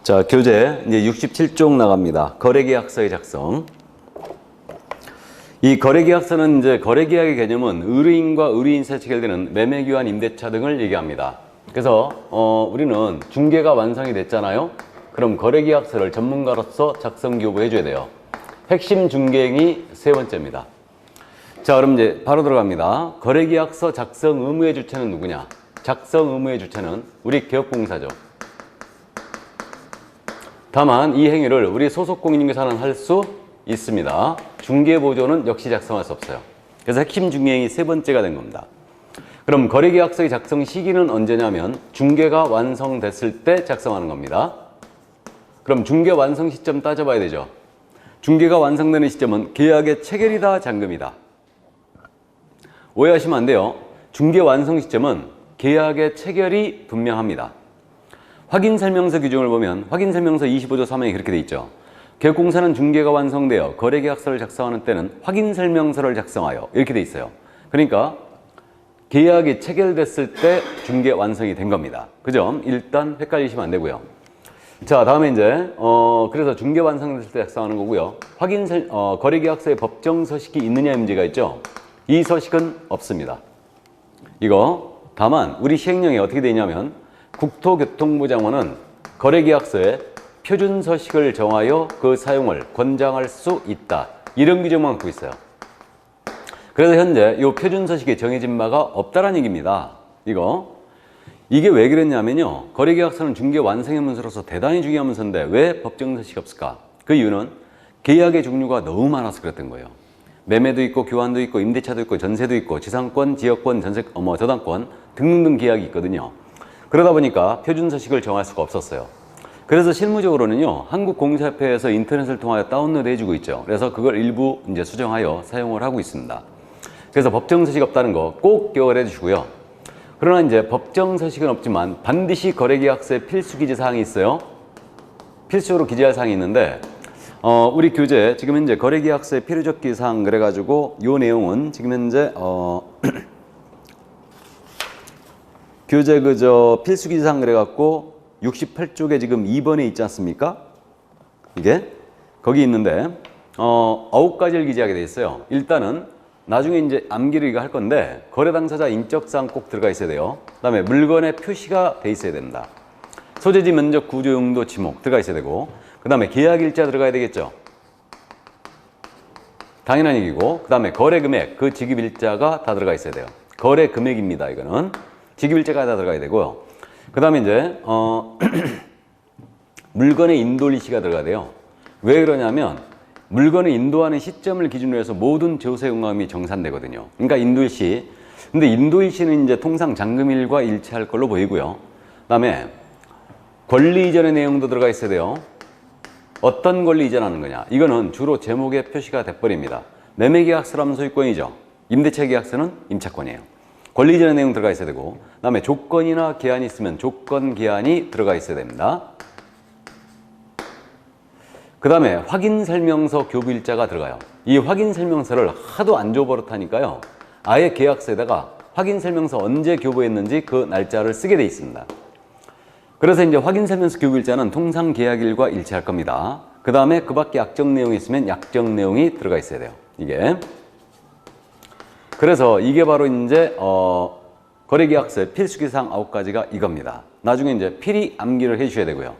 자, 교재 이제 67쪽 나갑니다. 거래계약서의 작성. 이 거래계약서는 이제 거래계약의 개념은 의뢰인과 의뢰인 사이에 체결되는 매매교환, 임대차 등을 얘기합니다. 그래서 우리는 중개가 완성이 됐잖아요. 그럼 거래계약서를 전문가로서 작성 교부해 줘야 돼요. 핵심 중개행위 세 번째입니다. 자, 그럼 이제 바로 들어갑니다. 거래계약서 작성 의무의 주체는 누구냐? 작성 의무의 주체는 우리 개업공사죠. 다만 이 행위를 우리 소속 공인중개사는 할 수 있습니다. 중개보조는 역시 작성할 수 없어요. 그래서 핵심 중개행위 세 번째가 된 겁니다. 그럼 거래계약서의 작성 시기는 언제냐면 중개가 완성됐을 때 작성하는 겁니다. 그럼 중개 완성 시점 따져봐야 되죠. 중개가 완성되는 시점은 계약의 체결이다, 잔금이다. 오해하시면 안 돼요. 중개 완성 시점은 계약의 체결이 분명합니다. 확인설명서 규정을 보면 확인설명서 25조 3항에 그렇게 돼 있죠. 개업공사는 중개가 완성되어 거래계약서를 작성하는 때는 확인설명서를 작성하여 이렇게 돼 있어요. 그러니까 계약이 체결됐을 때 중개 완성이 된 겁니다. 그죠? 일단 헷갈리시면 안 되고요. 자, 다음에 이제 그래서 중개 완성됐을 때 작성하는 거고요. 거래계약서에 법정 서식이 있느냐의 문제가 있죠. 이 서식은 없습니다. 이거 다만 우리 시행령에 어떻게 되어 있냐면 국토교통부 장관은 거래계약서에 표준 서식을 정하여 그 사용을 권장할 수 있다. 이런 규정만 갖고 있어요. 그래서 현재 이 표준 서식에 정해진 바가 없다라는 얘기입니다. 이게 왜 그랬냐면요. 거래계약서는 중개 완성의 문서로서 대단히 중요한 문서인데 왜 법정 서식이 없을까? 그 이유는 계약의 종류가 너무 많아서 그랬던 거예요. 매매도 있고 교환도 있고 임대차도 있고 전세도 있고 지상권, 지역권, 저당권 등등등 계약이 있거든요. 그러다 보니까 표준 서식을 정할 수가 없었어요. 그래서 실무적으로는요, 한국공사협회에서 인터넷을 통하여 다운로드 해주고 있죠. 그래서 그걸 일부 이제 수정하여 사용을 하고 있습니다. 그래서 법정 서식 없다는 거 꼭 기억을 해주시고요. 그러나 이제 법정 서식은 없지만 반드시 거래계약서에 필수 기재 사항이 있어요. 필수로 기재할 사항이 있는데, 우리 교재 지금 현재 거래계약서의 필요적 기사항 그래가지고 이 내용은 지금 현재 교재 필수 기사항 그래갖고 68쪽에 지금 2번에 있지 않습니까? 이게 거기 있는데 9가지를 기재하게 돼 있어요. 일단은 나중에 이제 암기를 이거 할 건데 거래 당사자 인적사항 꼭 들어가 있어야 돼요. 그다음에 물건의 표시가 돼 있어야 됩니다. 소재지, 면적, 구조, 용도, 지목 들어가 있어야 되고, 그다음에 계약일자 들어가야 되겠죠. 당연한 얘기고, 그다음에 거래 금액, 그 지급일자가 다 들어가 있어야 돼요. 거래 금액입니다. 이거는 지급일자가 다 들어가야 되고요. 그다음에 이제 물건의 인도일시가 들어가야 돼요. 왜 그러냐면 물건을 인도하는 시점을 기준으로 해서 모든 조세금감이 정산되거든요. 그러니까 인도일시. 근데 인도일시는 이제 통상 잔금일과 일치할 걸로 보이고요. 그다음에 권리 이전의 내용도 들어가 있어야 돼요. 어떤 권리 이전하는 거냐? 이거는 주로 제목에 표시가 돼버립니다. 매매계약서라면 소유권이죠. 임대차 계약서는 임차권이에요. 권리 이전의 내용 들어가 있어야 되고, 그다음에 조건이나 기한이 있으면 조건 기한이 들어가 있어야 됩니다. 그 다음에 확인설명서 교부일자가 들어가요. 이 확인설명서를 하도 안 줘버릇하니까요, 아예 계약서에다가 확인설명서 언제 교부했는지 그 날짜를 쓰게 돼 있습니다. 그래서 이제 확인설명서 교부일자는 통상 계약일과 일치할 겁니다. 그 다음에 그 밖에 약정 내용이 있으면 약정 내용이 들어가 있어야 돼요. 이게. 그래서 이게 바로 이제 거래계약서의 필수기사항 9가지가 이겁니다. 나중에 이제 필히 암기를 해주셔야 되고요.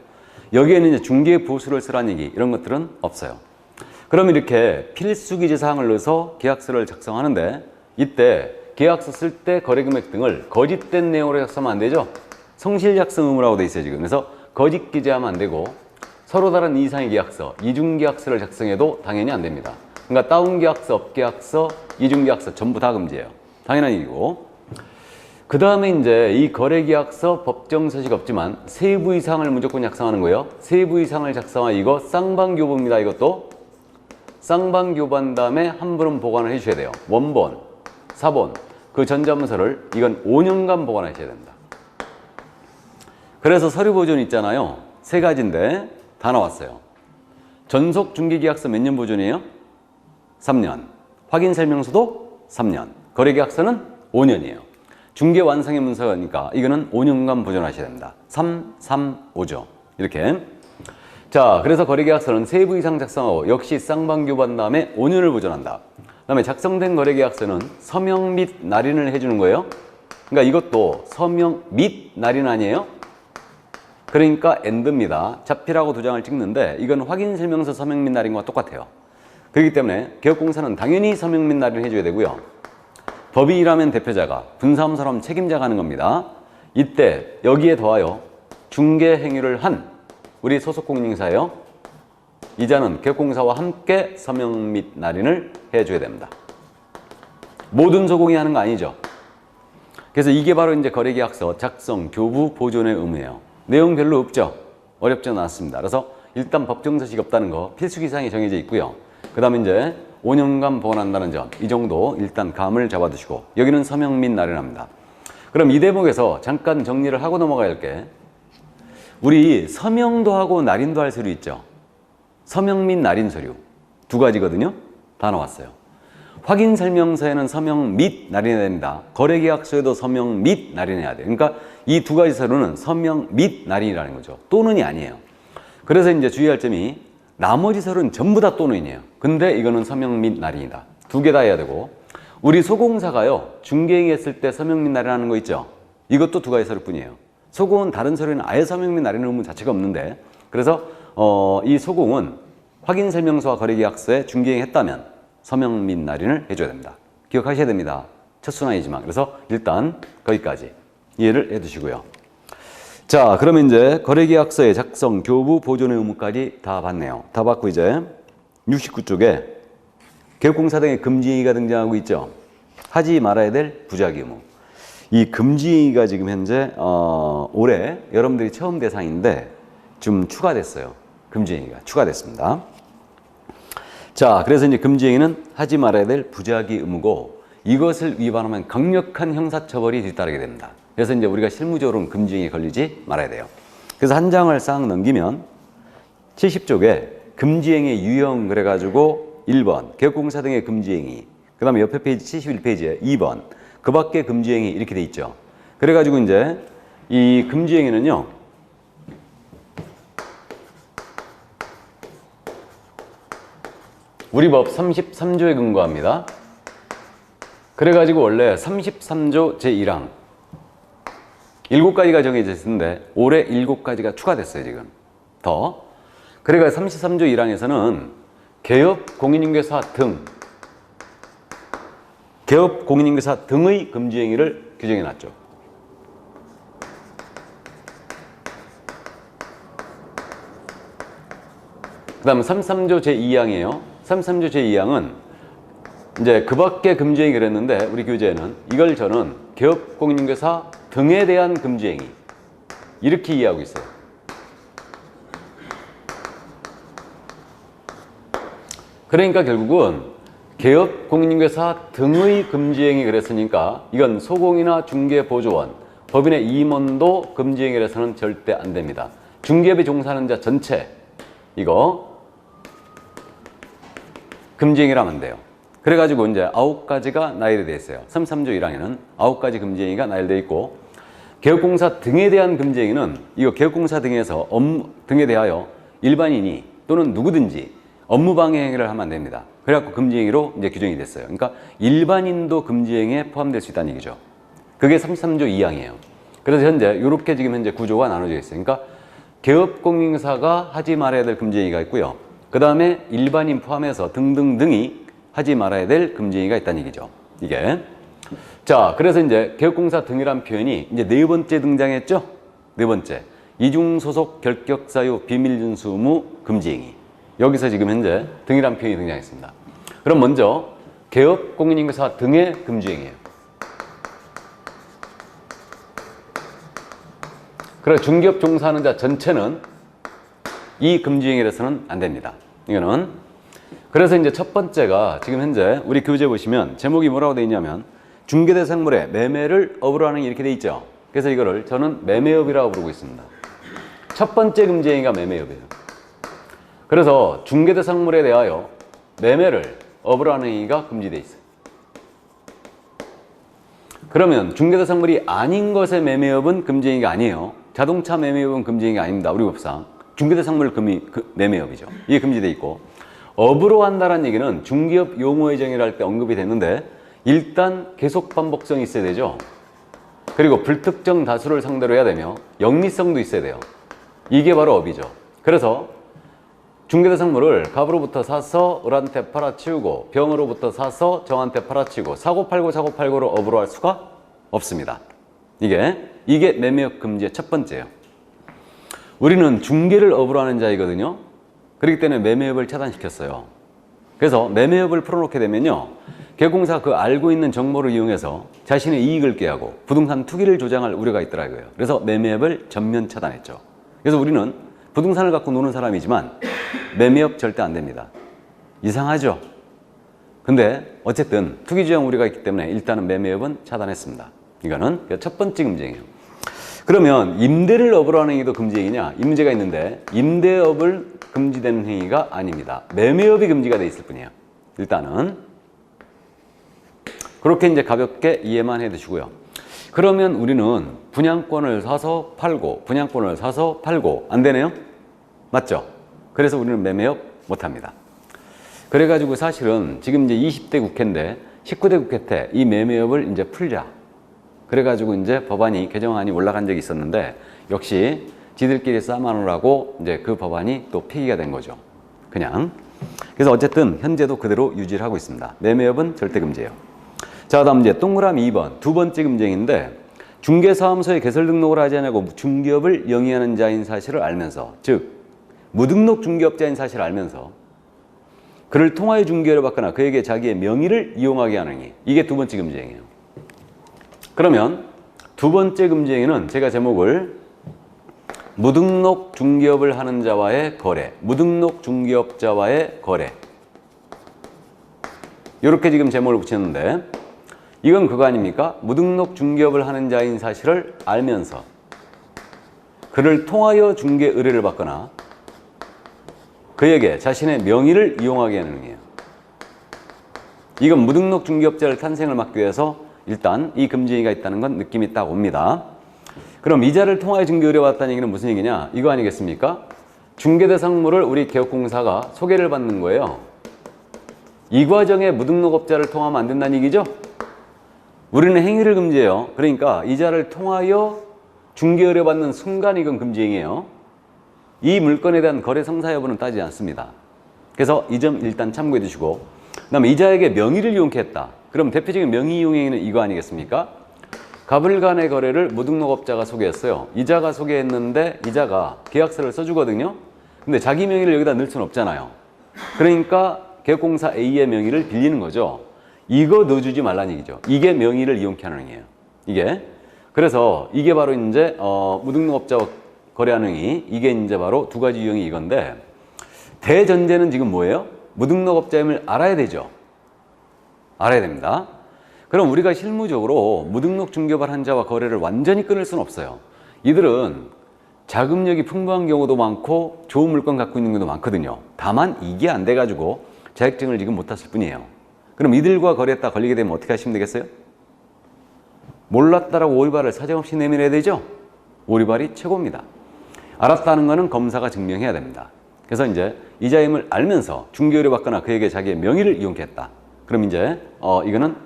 여기에는 이제 중개 부수를 쓰라는 얘기, 이런 것들은 없어요. 그럼 이렇게 필수 기재 사항을 넣어서 계약서를 작성하는데, 이때 계약서 쓸 때 거래금액 등을 거짓된 내용으로 작성하면 안 되죠. 성실 작성 의무라고 돼 있어요, 지금. 그래서 거짓 기재하면 안 되고, 서로 다른 이상의 계약서, 이중계약서를 작성해도 당연히 안 됩니다. 그러니까 다운계약서, 업계약서, 이중계약서 전부 다 금지예요. 당연한 얘기고. 그 다음에 이제 이 거래계약서 법정 서식 없지만 세부 이상을 무조건 작성하는 거예요. 세부 이상을 작성한 이거 쌍방교부입니다. 이것도 쌍방교부한 다음에 한 번은 보관을 해주셔야 돼요. 원본, 사본, 그 전자문서를 이건 5년간 보관하셔야 됩니다. 그래서 서류 보존 있잖아요. 3가지인데 다 나왔어요. 전속 중개계약서 몇 년 보존이에요? 3년. 확인설명서도 3년. 거래계약서는 5년이에요. 중개 완성의 문서니까 이거는 5년간 보존하셔야 됩니다. 3, 3, 5죠. 이렇게. 자, 그래서 거래계약서는 3부 이상 작성하고 역시 쌍방교부한 다음에 5년을 보존한다. 그 다음에 작성된 거래계약서는 서명 및 날인을 해주는 거예요. 그러니까 이것도 서명 및 날인 아니에요? 그러니까 AND입니다. 자필하고 도장을 찍는데 이건 확인설명서 서명 및 날인과 똑같아요. 그렇기 때문에 개업공사는 당연히 서명 및 날인을 해줘야 되고요. 법인이라면 대표자가, 분사무소라면 책임자가 하는 겁니다. 이때 여기에 더하여 중개 행위를 한 우리 소속 공인인사예요. 이자는 개업공사와 함께 서명 및 날인을 해줘야 됩니다. 모든 소공이 하는 거 아니죠. 그래서 이게 바로 이제 거래계약서 작성, 교부, 보존의 의무예요. 내용 별로 없죠. 어렵지 않았습니다. 그래서 일단 법정 서식이 없다는 거 필수 기사항이 정해져 있고요. 그 다음에 이제 5년간 보관한다는 점, 이 정도 일단 감을 잡아두시고 여기는 서명 및 날인합니다. 그럼 이 대목에서 잠깐 정리를 하고 넘어가야 할 게 우리 서명도 하고 날인도 할 서류 있죠. 서명 및 날인 서류 두 가지거든요. 다 나왔어요. 확인 설명서에는 서명 및 날인해야 됩니다. 거래계약서에도 서명 및 날인해야 돼요. 그러니까 이 두 가지 서류는 서명 및 날인이라는 거죠. 또는이 아니에요. 그래서 이제 주의할 점이 나머지 서류는 전부 다 또는이에요. 근데 이거는 서명 및 날인이다. 두 개 다 해야 되고 우리 소공사가요. 중개행위 했을 때 서명 및 날인하는 거 있죠. 이것도 두 가지 서류뿐이에요. 소공은 다른 서류는 아예 서명 및 날인 의무 자체가 없는데 그래서 이 소공은 확인 설명서와 거래계약서에 중개행위 했다면 서명 및 날인을 해줘야 됩니다. 기억하셔야 됩니다. 첫 순환이지만. 그래서 일단 거기까지 이해를 해두시고요. 자, 그러면 이제 거래계약서의 작성, 교부, 보존의 의무까지 다 봤네요. 다 봤고 이제 69쪽에 개업공사 등의 금지행위가 등장하고 있죠. 하지 말아야 될 부작위 의무. 이 금지행위가 지금 현재 올해 여러분들이 처음 대상인데 좀 추가됐어요. 금지행위가 추가됐습니다. 자, 그래서 이제 금지행위는 하지 말아야 될 부작위 의무고 이것을 위반하면 강력한 형사처벌이 뒤따르게 됩니다. 그래서 이제 우리가 실무적으로는 금지행위에 걸리지 말아야 돼요. 그래서 한 장을 싹 넘기면 70쪽에 금지행위 유형 그래가지고 1번 개업공사 등의 금지행위, 그 다음에 옆에 페이지 71페이지에 2번 그 밖에 금지행위 이렇게 돼 있죠. 그래가지고 이제 이 금지행위는요 우리 법 33조에 근거합니다. 그래가지고 원래 33조 제1항 7가지가 정해져 있는데 올해 7가지가 추가됐어요. 지금 더. 그래가 33조 1항에서는 개업 공인중개사 등의 금지행위를 규정해 놨죠. 그 다음 33조 제2항이에요. 33조 제2항은 이제 그 밖에 금지행위를 했는데 우리 교재에는 이걸 저는 개업 공인중개사 등에 대한 금지행위 이렇게 이해하고 있어요. 그러니까 결국은 개업 공인중개사 등의 금지행위 그랬으니까 이건 소공이나 중개보조원, 법인의 임원도 금지행위를 해서는 절대 안 됩니다. 중개업에 종사하는 자 전체 이거 금지행위를 하면 돼요. 그래가지고 이제 9가지가 나열되어 있어요. 33조 1항에는 9가지 금지행위가 나열되어 있고 개업공사 등에 대한 금지행위는 이거 개업공사 등에 대하여 일반인이 또는 누구든지 업무방해 행위를 하면 안 됩니다. 그래갖고 금지행위로 이제 규정이 됐어요. 그러니까 일반인도 금지행위에 포함될 수 있다는 얘기죠. 그게 33조 2항이에요. 그래서 현재 이렇게 지금 현재 구조가 나눠져 있어요. 그러니까 개업공인사가 하지 말아야 될 금지행위가 있고요. 그 다음에 일반인 포함해서 등등등이 하지 말아야 될 금지행위가 있다는 얘기죠. 이게. 자, 그래서 이제 개업공사 등이란 표현이 이제 네 번째 등장했죠? 네 번째. 이중소속 결격사유 비밀준수 의무 금지행위. 여기서 지금 현재 등이란 표현이 등장했습니다. 그럼 먼저 개업공인중개사 등의 금지행위예요. 그래서 중개업 종사하는 자 전체는 이 금지행위에서는 안 됩니다. 이거는. 그래서 이제 첫 번째가 지금 현재 우리 교재 보시면 제목이 뭐라고 되어 있냐면 중개대상물의 매매를 업으로 하는 이렇게 되어 있죠. 그래서 이거를 저는 매매업이라고 부르고 있습니다. 첫 번째 금지행위가 매매업이에요. 그래서 중개대상물에 대하여 매매를 업으로 하는 행위가 금지되어 있어요. 그러면 중개대상물이 아닌 것의 매매업은 금지행위가 아니에요. 자동차 매매업은 금지행위가 아닙니다. 우리 법상. 중개대상물 매매업이죠. 이게 금지돼 있고, 업으로 한다는 얘기는 중개업 용어의 정의를 할 때 언급이 됐는데 일단 계속 반복성이 있어야 되죠. 그리고 불특정 다수를 상대로 해야 되며 영리성도 있어야 돼요. 이게 바로 업이죠. 그래서 중개대상물을 갑으로부터 사서 을한테 팔아치우고 병으로부터 사서 정한테 팔아치우고 사고팔고로 업으로 할 수가 없습니다. 이게 매매업 금지의 첫 번째예요. 우리는 중개를 업으로 하는 자이거든요. 그렇기 때문에 매매업을 차단시켰어요. 그래서 매매업을 풀어놓게 되면요, 개공사 그 알고 있는 정보를 이용해서 자신의 이익을 꾀하고 부동산 투기를 조장할 우려가 있더라고요. 그래서 매매업을 전면 차단했죠. 그래서 우리는 부동산을 갖고 노는 사람이지만 매매업 절대 안 됩니다. 이상하죠? 근데 어쨌든 투기 조장 우려가 있기 때문에 일단은 매매업은 차단했습니다. 이거는 첫 번째 금지행위예요. 그러면 임대를 업으로 하는 행위도 금지행위냐? 이 문제가 있는데 임대업을 금지되는 행위가 아닙니다. 매매업이 금지가 돼 있을 뿐이에요. 일단은 그렇게 이제 가볍게 이해만 해 두시고요. 그러면 우리는 분양권을 사서 팔고 안 되네요? 맞죠? 그래서 우리는 매매업 못 합니다. 그래가지고 사실은 지금 이제 20대 국회인데 19대 국회 때 이 매매업을 이제 풀자. 그래가지고 이제 법안이 개정안이 올라간 적이 있었는데 역시 지들끼리 싸마누라고 이제 그 법안이 또 폐기가 된 거죠. 그냥. 그래서 어쨌든 현재도 그대로 유지를 하고 있습니다. 매매업은 절대 금지예요. 자, 다음 이제 동그라미 2번 두 번째 금지행위인데 중개사무소에 개설 등록을 하지 않고 중개업을 영위하는 자인 사실을 알면서, 즉 무등록 중개업자인 사실을 알면서 그를 통하여 중개를 받거나 그에게 자기의 명의를 이용하게 하는 행위. 이게 두 번째 금지행위예요. 그러면 두 번째 금지행위는 제가 제목을 무등록 중개업을 하는 자와의 거래, 무등록 중개업자와의 거래, 이렇게 지금 제목을 붙였는데 이건 그거 아닙니까? 무등록 중개업을 하는 자인 사실을 알면서 그를 통하여 중개 의뢰를 받거나 그에게 자신의 명의를 이용하게 하는 행위예요. 이건 무등록 중개업자를 탄생을 막기 위해서 일단 이 금지행위가 있다는 건 느낌이 딱 옵니다. 그럼 이자를 통하여 중개 의뢰받았다는 얘기는 무슨 얘기냐? 이거 아니겠습니까? 중개대상물을 우리 개업공사가 소개를 받는 거예요. 이 과정에 무등록업자를 통하면 안 된다는 얘기죠? 우리는 행위를 금지해요. 그러니까 이자를 통하여 중개 의뢰받는 순간 이건 금지행위예요. 이 물건에 대한 거래 성사 여부는 따지지 않습니다. 그래서 이 점 일단 참고해 두시고, 그 다음에 이자에게 명의를 이용케 했다. 그럼 대표적인 명의 이용 행위는 이거 아니겠습니까? 갑을 간의 거래를 무등록업자가 소개했어요. 이자가 소개했는데 이자가 계약서를 써주거든요. 근데 자기 명의를 여기다 넣을 수는 없잖아요. 그러니까 개업공사 A의 명의를 빌리는 거죠. 이거 넣어주지 말라는 얘기죠. 이게 명의를 이용케 하는 행위예요. 이게. 그래서 이게 바로 이제 무등록업자와 거래하는 행위. 이게 이제 바로 두 가지 유형이 이건데 대전제는 지금 뭐예요? 무등록업자임을 알아야 되죠. 알아야 됩니다. 그럼 우리가 실무적으로 무등록 중개업을 한 자와 거래를 완전히 끊을 수는 없어요. 이들은 자금력이 풍부한 경우도 많고 좋은 물건 갖고 있는 경우도 많거든요. 다만 이게 안 돼가지고 자격증을 지금 못 땄을 뿐이에요. 그럼 이들과 거래했다 걸리게 되면 어떻게 하시면 되겠어요? 몰랐다라고 오리발을 사정없이 내밀어야 되죠? 오리발이 최고입니다. 알았다는 거는 검사가 증명해야 됩니다. 그래서 이제 이자임을 알면서 중개 의뢰 받거나 그에게 자기의 명의를 이용케 했다. 그럼 이제 이거는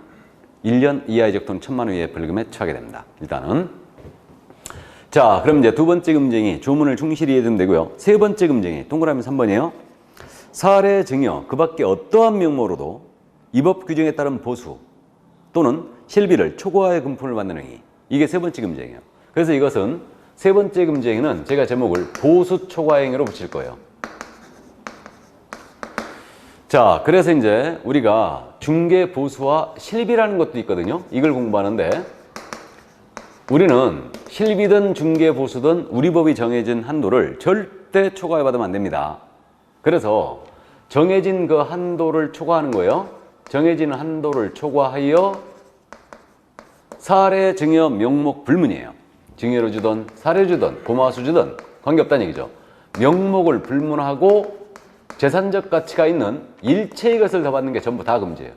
1년 이하의 적 또는 1,000만 원 이하의 벌금에 처하게 됩니다. 일단은. 자, 그럼 이제 두 번째 금지행위 조문을 충실히 해두면 되고요. 세 번째 금지행위 동그라미 3번이에요. 사례 증여 그 밖에 어떠한 명목으로도 이 법 규정에 따른 보수 또는 실비를 초과하여 금품을 받는 행위. 이게 세 번째 금지행위예요. 그래서 이것은 세 번째 금지행위는 제가 제목을 보수 초과행위로 붙일 거예요. 자, 그래서 이제 우리가 중개 보수와 실비라는 것도 있거든요. 이걸 공부하는데 우리는 실비든 중개 보수든 우리 법이 정해진 한도를 절대 초과해 받으면 안 됩니다. 그래서 정해진 그 한도를 초과하는 거예요. 정해진 한도를 초과하여 사례 증여 명목 불문이에요. 증여로 주든 사례 주든 고마워서 주든 관계없다는 얘기죠. 명목을 불문하고 재산적 가치가 있는 일체의 것을 더 받는 게 전부 다 금지예요.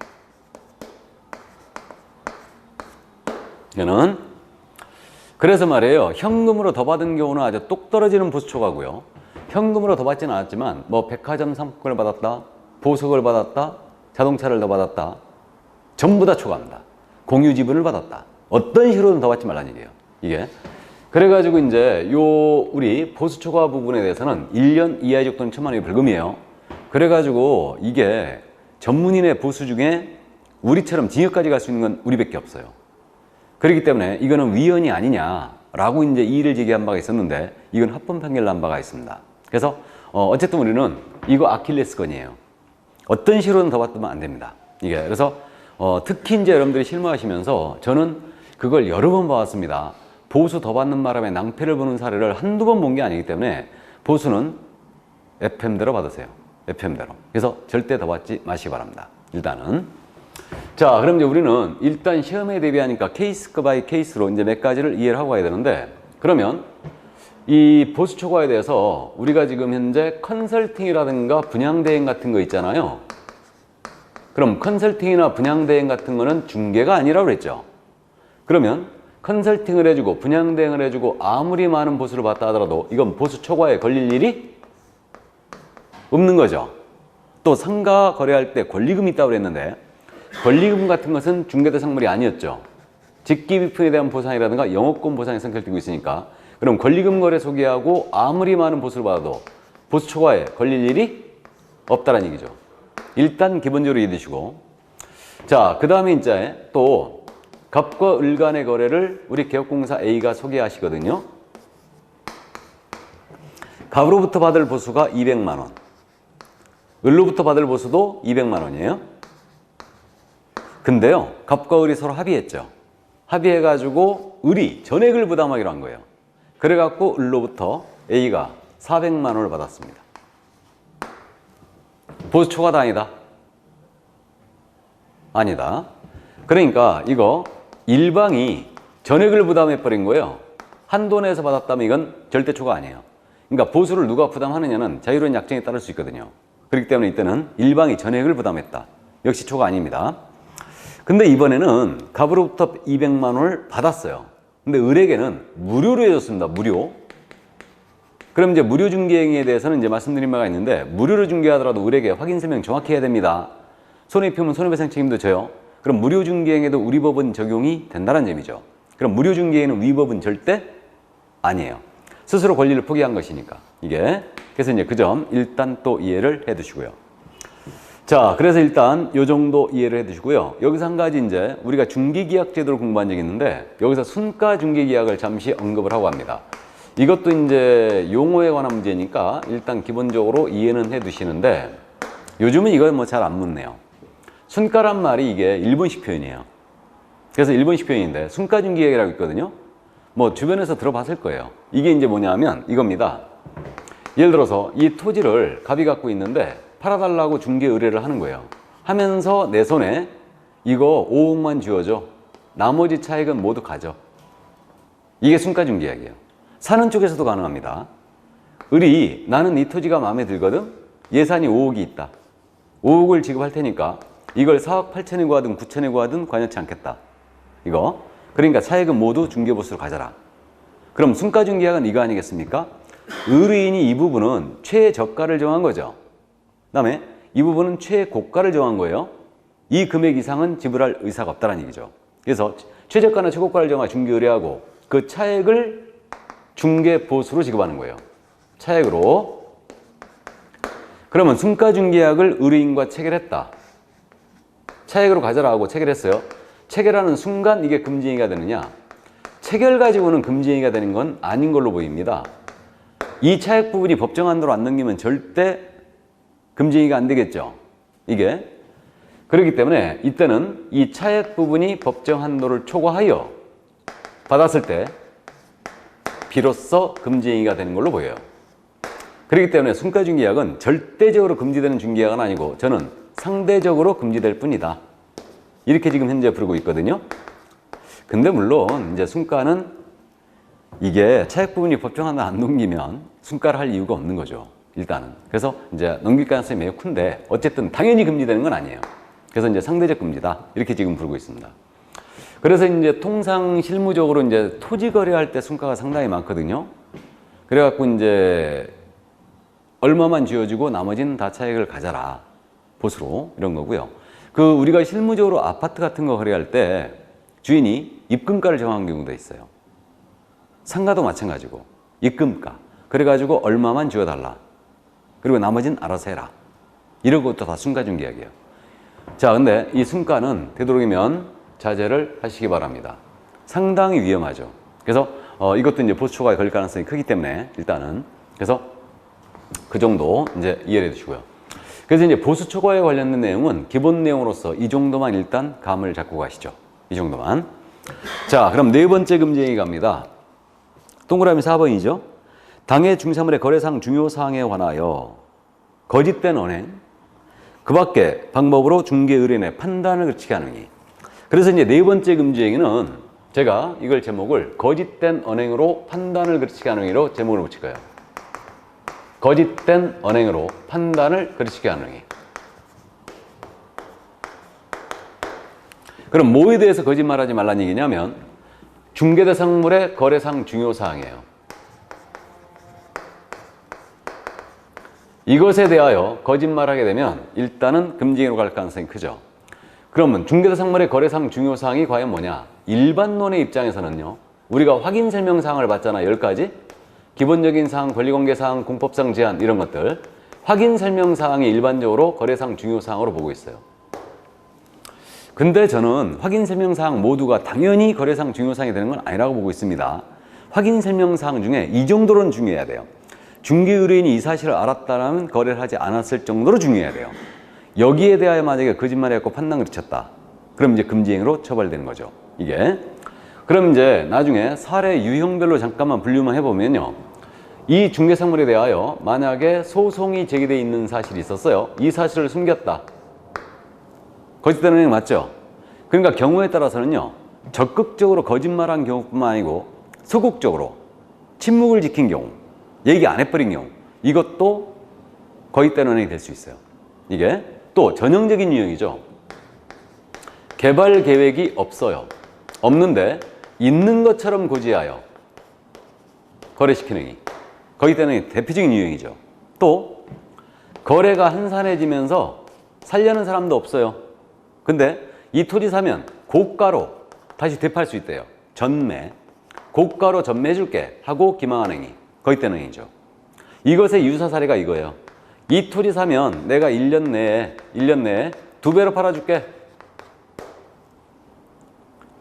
이거는 그래서 말이에요. 현금으로 더 받은 경우는 아주 똑 떨어지는 보수 초과고요. 현금으로 더 받지는 않았지만 뭐 백화점 상품권을 받았다, 보석을 받았다, 자동차를 더 받았다, 전부 다 초과합니다. 공유 지분을 받았다. 어떤 식으로든 더 받지 말라는 얘기예요. 이게. 그래가지고 이제 우리 보수 초과 부분에 대해서는 1년 이하 이적 또는 1,000만 원이 벌금이에요. 그래가지고 이게 전문인의 보수 중에 우리처럼 징역까지 갈 수 있는 건 우리밖에 없어요. 그렇기 때문에 이거는 위헌이 아니냐라고 이제 이의를 제기한 바가 있었는데 이건 합헌 판결 난 바가 있습니다. 그래서 어쨌든 우리는 이거 아킬레스건이에요. 어떤 식으로는 더 받으면 안 됩니다. 이게 그래서 특히 이제 여러분들이 실무하시면서 저는 그걸 여러 번 봐왔습니다. 보수 더 받는 바람에 낭패를 보는 사례를 한두 번 본 게 아니기 때문에 보수는 FM대로 받으세요. FM대로. 그래서 절대 더 받지 마시기 바랍니다. 일단은. 자, 그럼 이제 우리는 일단 시험에 대비하니까 케이스 바이 케이스로 이제 몇 가지를 이해를 하고 가야 되는데, 그러면 이 보수 초과에 대해서 우리가 지금 현재 컨설팅이라든가 분양대행 같은 거 있잖아요. 그럼 컨설팅이나 분양대행 같은 거는 중개가 아니라고 그랬죠. 그러면 컨설팅을 해주고 분양대행을 해주고 아무리 많은 보수를 받다 하더라도 이건 보수 초과에 걸릴 일이 없는 거죠. 또 상가 거래할 때 권리금이 있다고 그랬는데 권리금 같은 것은 중개대상물이 아니었죠. 직기비품에 대한 보상이라든가 영업권 보상이 성격되고 있으니까, 그럼 권리금 거래 소개하고 아무리 많은 보수를 받아도 보수 초과에 걸릴 일이 없다는 얘기죠. 일단 기본적으로 이해해 주시고, 자, 그 다음에 이제 또 갑과 을 간의 거래를 우리 개업공사 A가 소개하시거든요. 갑으로부터 받을 보수가 200만 원, 을로부터 받을 보수도 200만 원이에요. 근데요, 갑과 을이 서로 합의했죠. 합의해가지고 을이 전액을 부담하기로 한 거예요. 그래갖고 을로부터 A가 400만 원을 받았습니다. 보수 초과다 아니다? 아니다. 그러니까 이거 일방이 전액을 부담해버린 거예요. 한도 내에서 받았다면 이건 절대 초과 아니에요. 그러니까 보수를 누가 부담하느냐는 자유로운 약정에 따를 수 있거든요. 그렇기 때문에 이때는 일방이 전액을 부담했다. 역시 초과 아닙니다. 근데 이번에는 갑으로부터 200만 원을 받았어요. 근데 을에게는 무료로 해줬습니다. 무료. 그럼 이제 무료 중개행위에 대해서는 이제 말씀드린 바가 있는데, 무료로 중개하더라도 을에게 확인 설명 정확히 해야 됩니다. 손해입히면 손해배상 책임도 져요. 그럼 무료 중개행에도 우리 법은 적용이 된다는 점이죠. 그럼 무료 중개행은 우리 법은 절대 아니에요. 스스로 권리를 포기한 것이니까 이게. 그래서 이제 그 점 일단 또 이해를 해 두시고요. 자, 그래서 일단 요 정도 이해를 해 두시고요. 여기서 한 가지 이제 우리가 중개계약 제도를 공부한 적이 있는데, 여기서 순가 중개계약을 잠시 언급을 하고 합니다. 이것도 이제 용어에 관한 문제니까 일단 기본적으로 이해는 해 두시는데, 요즘은 이건 뭐 잘 안 묻네요. 순가란 말이 이게 일본식 표현이에요. 그래서 일본식 표현인데 순가 중개계약이라고 있거든요. 뭐 주변에서 들어봤을 거예요. 이게 이제 뭐냐면 이겁니다. 예를 들어서 이 토지를 갑이 갖고 있는데 팔아달라고 중개 의뢰를 하는 거예요. 하면서 내 손에 이거 5억만 쥐어줘. 나머지 차익은 모두 가져. 이게 순가 중개약이에요. 사는 쪽에서도 가능합니다. 을이 나는 이 토지가 마음에 들거든. 예산이 5억이 있다. 5억을 지급할 테니까 이걸 4억 8천에 구하든 9천에 구하든 관여치 않겠다. 이거. 그러니까 차익은 모두 중개보수로 가져라. 그럼 순가 중개약은 이거 아니겠습니까? 의뢰인이 이 부분은 최저가를 정한 거죠. 그 다음에 이 부분은 최고가를 정한 거예요. 이 금액 이상은 지불할 의사가 없다는 얘기죠. 그래서 최저가나 최고가를 정한 중개 의뢰하고 그 차액을 중개 보수로 지급하는 거예요. 차액으로. 그러면 순가 중개약을 의뢰인과 체결했다. 차액으로 가져라고 체결했어요. 체결하는 순간 이게 금지행위가 되느냐? 체결 가지고는 금지행위가 되는 건 아닌 걸로 보입니다. 이 차액 부분이 법정 한도로 안 넘기면 절대 금지행위가 안 되겠죠. 이게. 그렇기 때문에 이때는 이 차액 부분이 법정 한도를 초과하여 받았을 때 비로소 금지행위가 되는 걸로 보여요. 그렇기 때문에 순가 중개약은 절대적으로 금지되는 중개약은 아니고 저는 상대적으로 금지될 뿐이다. 이렇게 지금 현재 부르고 있거든요. 근데 물론 이제 순가는 이게 차액 부분이 법정 한도 안 넘기면 순가를 할 이유가 없는 거죠. 일단은. 그래서 이제 넘길 가능성이 매우 큰데 어쨌든 당연히 금지되는 건 아니에요. 그래서 이제 상대적 금지다. 이렇게 지금 부르고 있습니다. 그래서 이제 통상 실무적으로 이제 토지 거래할 때 순가가 상당히 많거든요. 그래갖고 이제 얼마만 쥐어주고 나머지는 다 차익을 가져라. 보수로. 이런 거고요. 그 우리가 실무적으로 아파트 같은 거 거래할 때 주인이 입금가를 정한 경우도 있어요. 상가도 마찬가지고 입금가. 그래가지고 얼마만 쥐어달라. 그리고 나머지는 알아서 해라. 이런 것도 다 순가중 계약이에요. 자, 근데 이 순가는 되도록이면 자제를 하시기 바랍니다. 상당히 위험하죠. 그래서 이것도 이제 보수 초과에 걸릴 가능성이 크기 때문에 일단은 그래서 그 정도 이제 이해를 해 두시고요. 그래서 이제 보수 초과에 관련된 내용은 기본 내용으로서 이 정도만 일단 감을 잡고 가시죠. 이 정도만. 자, 그럼 네 번째 금지행위 갑니다. 동그라미 4번이죠. 당해 중개사물의 거래상 중요 사항에 관하여 거짓된 언행, 그 밖에 방법으로 중개 의뢰인의 판단을 그치게 하는 행위. 그래서 이제 네 번째 금지행위는 제가 이걸 제목을 거짓된 언행으로 판단을 그치게 하는 행위로 제목을 붙일 거예요. 거짓된 언행으로 판단을 그치게 하는 행위. 그럼 뭐에 대해서 거짓말하지 말라는 얘기냐면 중개대상물의 거래상 중요사항이에요. 이것에 대하여 거짓말하게 되면 일단은 금지행위로 갈 가능성이 크죠. 그러면 중개대상물의 거래상 중요사항이 과연 뭐냐? 일반론의 입장에서는요. 우리가 확인 설명사항을 봤잖아. 10가지. 기본적인 사항, 권리관계사항, 공법상 제한 이런 것들. 확인 설명사항이 일반적으로 거래상 중요사항으로 보고 있어요. 근데 저는 확인 설명사항 모두가 당연히 거래상 중요사항이 되는 건 아니라고 보고 있습니다. 확인 설명사항 중에 이 정도로는 중요해야 돼요. 중개 의뢰인이 이 사실을 알았다면 거래를 하지 않았을 정도로 중요해야 돼요. 여기에 대하여 만약에 거짓말해갖고 판단 그쳤다. 그럼 이제 금지행위로 처벌되는 거죠. 이게. 그럼 이제 나중에 사례 유형별로 잠깐만 분류만 해보면요. 이 중개상물에 대하여 만약에 소송이 제기되어 있는 사실이 있었어요. 이 사실을 숨겼다. 거짓된 언행 맞죠? 그러니까 경우에 따라서는요. 적극적으로 거짓말한 경우뿐만 아니고 소극적으로 침묵을 지킨 경우, 얘기 안 해버린 경우, 이것도 거짓된 언행이 될 수 있어요. 이게 또 전형적인 유형이죠. 개발 계획이 없어요. 없는데 있는 것처럼 고지하여 거래시키는 행위. 거짓된 언행이 대표적인 유형이죠. 또 거래가 한산해지면서 살려는 사람도 없어요. 근데 이 토지 사면 고가로 다시 되팔 수 있대요. 전매. 고가로 전매해줄게 하고 기망한 행위. 거짓된 행위죠. 이것의 유사 사례가 이거예요. 이 토지 사면 내가 1년 내에 2배로 팔아줄게.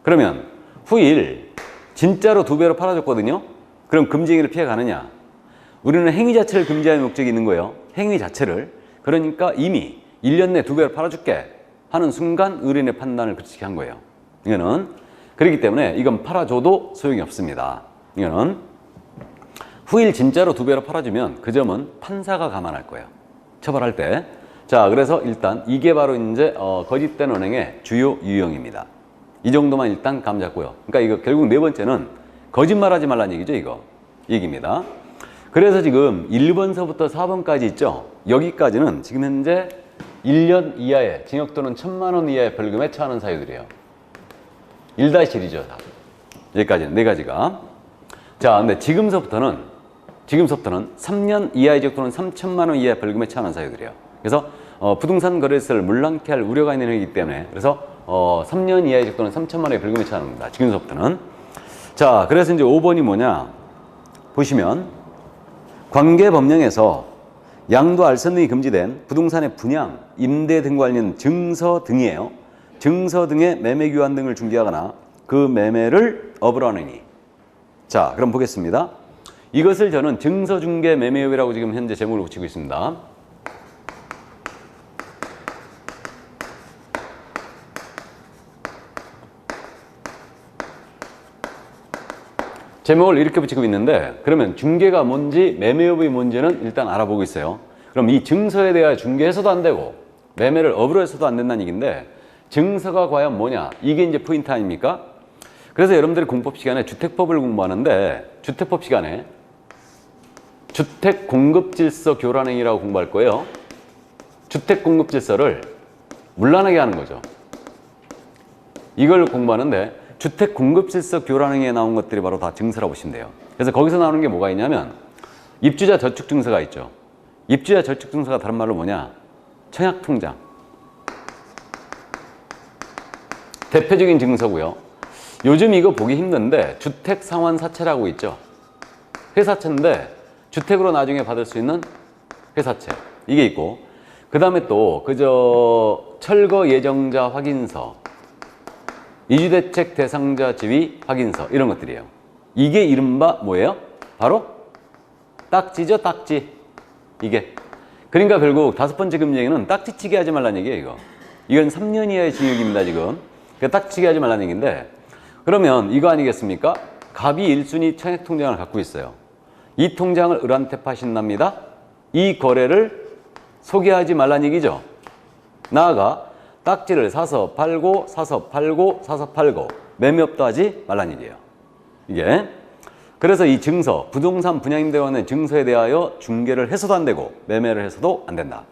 그러면 후일 진짜로 2배로 팔아줬거든요. 그럼 금지행위를 피해 가느냐? 우리는 행위 자체를 금지하는 목적이 있는 거예요. 행위 자체를. 그러니까 이미 1년 내에 2배로 팔아줄게 하는 순간 의뢰인의 판단을 그치게 한 거예요. 이거는 그렇기 때문에 이건 팔아줘도 소용이 없습니다. 이거는 후일 진짜로 2배로 팔아주면 그 점은 판사가 감안할 거예요. 처벌할 때. 자, 그래서 일단 이게 바로 이제 거짓된 언행의 주요 유형입니다. 이 정도만 일단 감 잡고요. 그러니까 이거 결국 네 번째는 거짓말하지 말라는 얘기죠. 이거. 얘기입니다. 그래서 지금 1번서부터 4번까지 있죠. 여기까지는 지금 현재 1년 이하의 징역 또는 1,000만 원 이하의 벌금에 처하는 사유들이에요. 1-1이죠. 여기까지는 네 가지가. 자, 근데 지금서부터는 3년 이하의 징역 또는 3,000만 원 이하의 벌금에 처하는 사유들이에요. 그래서 부동산 거래세를 물랑케 할 우려가 있는 행위이기 때문에 그래서 3년 이하의 징역 또는 3,000만 원의 벌금에 처하는 겁니다. 지금서부터는. 자, 그래서 이제 5번이 뭐냐? 보시면 관계법령에서 양도 알선 등이 금지된 부동산의 분양, 임대 등과 관련 증서 등이에요. 증서 등의 매매 교환 등을 중개하거나 그 매매를 업으로 하는 행위. 자, 그럼 보겠습니다. 이것을 저는 증서 중개 매매 협의라고 지금 현재 제목을 붙이고 있습니다. 제목을 이렇게 붙이고 있는데 그러면 중개가 뭔지 매매업이 뭔지는 일단 알아보고 있어요. 그럼 이 증서에 대하여 중개해서도 안 되고 매매를 업으로 해서도 안 된다는 얘기인데 증서가 과연 뭐냐? 이게 이제 포인트 아닙니까? 그래서 여러분들이 공법 시간에 주택법을 공부하는데 주택법 시간에 주택공급질서 교란행위라고 공부할 거예요. 주택공급질서를 문란하게 하는 거죠. 이걸 공부하는데 주택공급질서 교란행위에 나온 것들이 바로 다 증서라고 보시면 돼요. 그래서 거기서 나오는 게 뭐가 있냐면 입주자 저축증서가 있죠. 입주자 절축 증서가 다른 말로 뭐냐? 청약통장. 대표적인 증서고요. 요즘 이거 보기 힘든데 주택상환사채라고 있죠. 회사채인데 주택으로 나중에 받을 수 있는 회사채. 이게 있고, 그 다음에 또 그저 철거 예정자 확인서, 이주대책 대상자 지위 확인서, 이런 것들이에요. 이게 이른바 뭐예요? 바로 딱지죠, 딱지. 이게. 그러니까 결국 다섯 번째 금지행위는 딱지치기 하지 말라는 얘기예요, 이거. 이건 3년 이하의 징역입니다, 지금. 그러니까 딱지치기 하지 말라는 얘기인데, 그러면 이거 아니겠습니까? 갑이 1순위 청약통장을 갖고 있어요. 이 통장을 을한테 파신답니다. 이 거래를 소개하지 말라는 얘기죠. 나아가 딱지를 사서 팔고, 사서 팔고, 사서 팔고, 매매업도 하지 말라는 얘기예요. 이게. 그래서 이 증서, 부동산 분양임대로 하는 증서에 대하여 중개를 해서도 안 되고, 매매를 해서도 안 된다.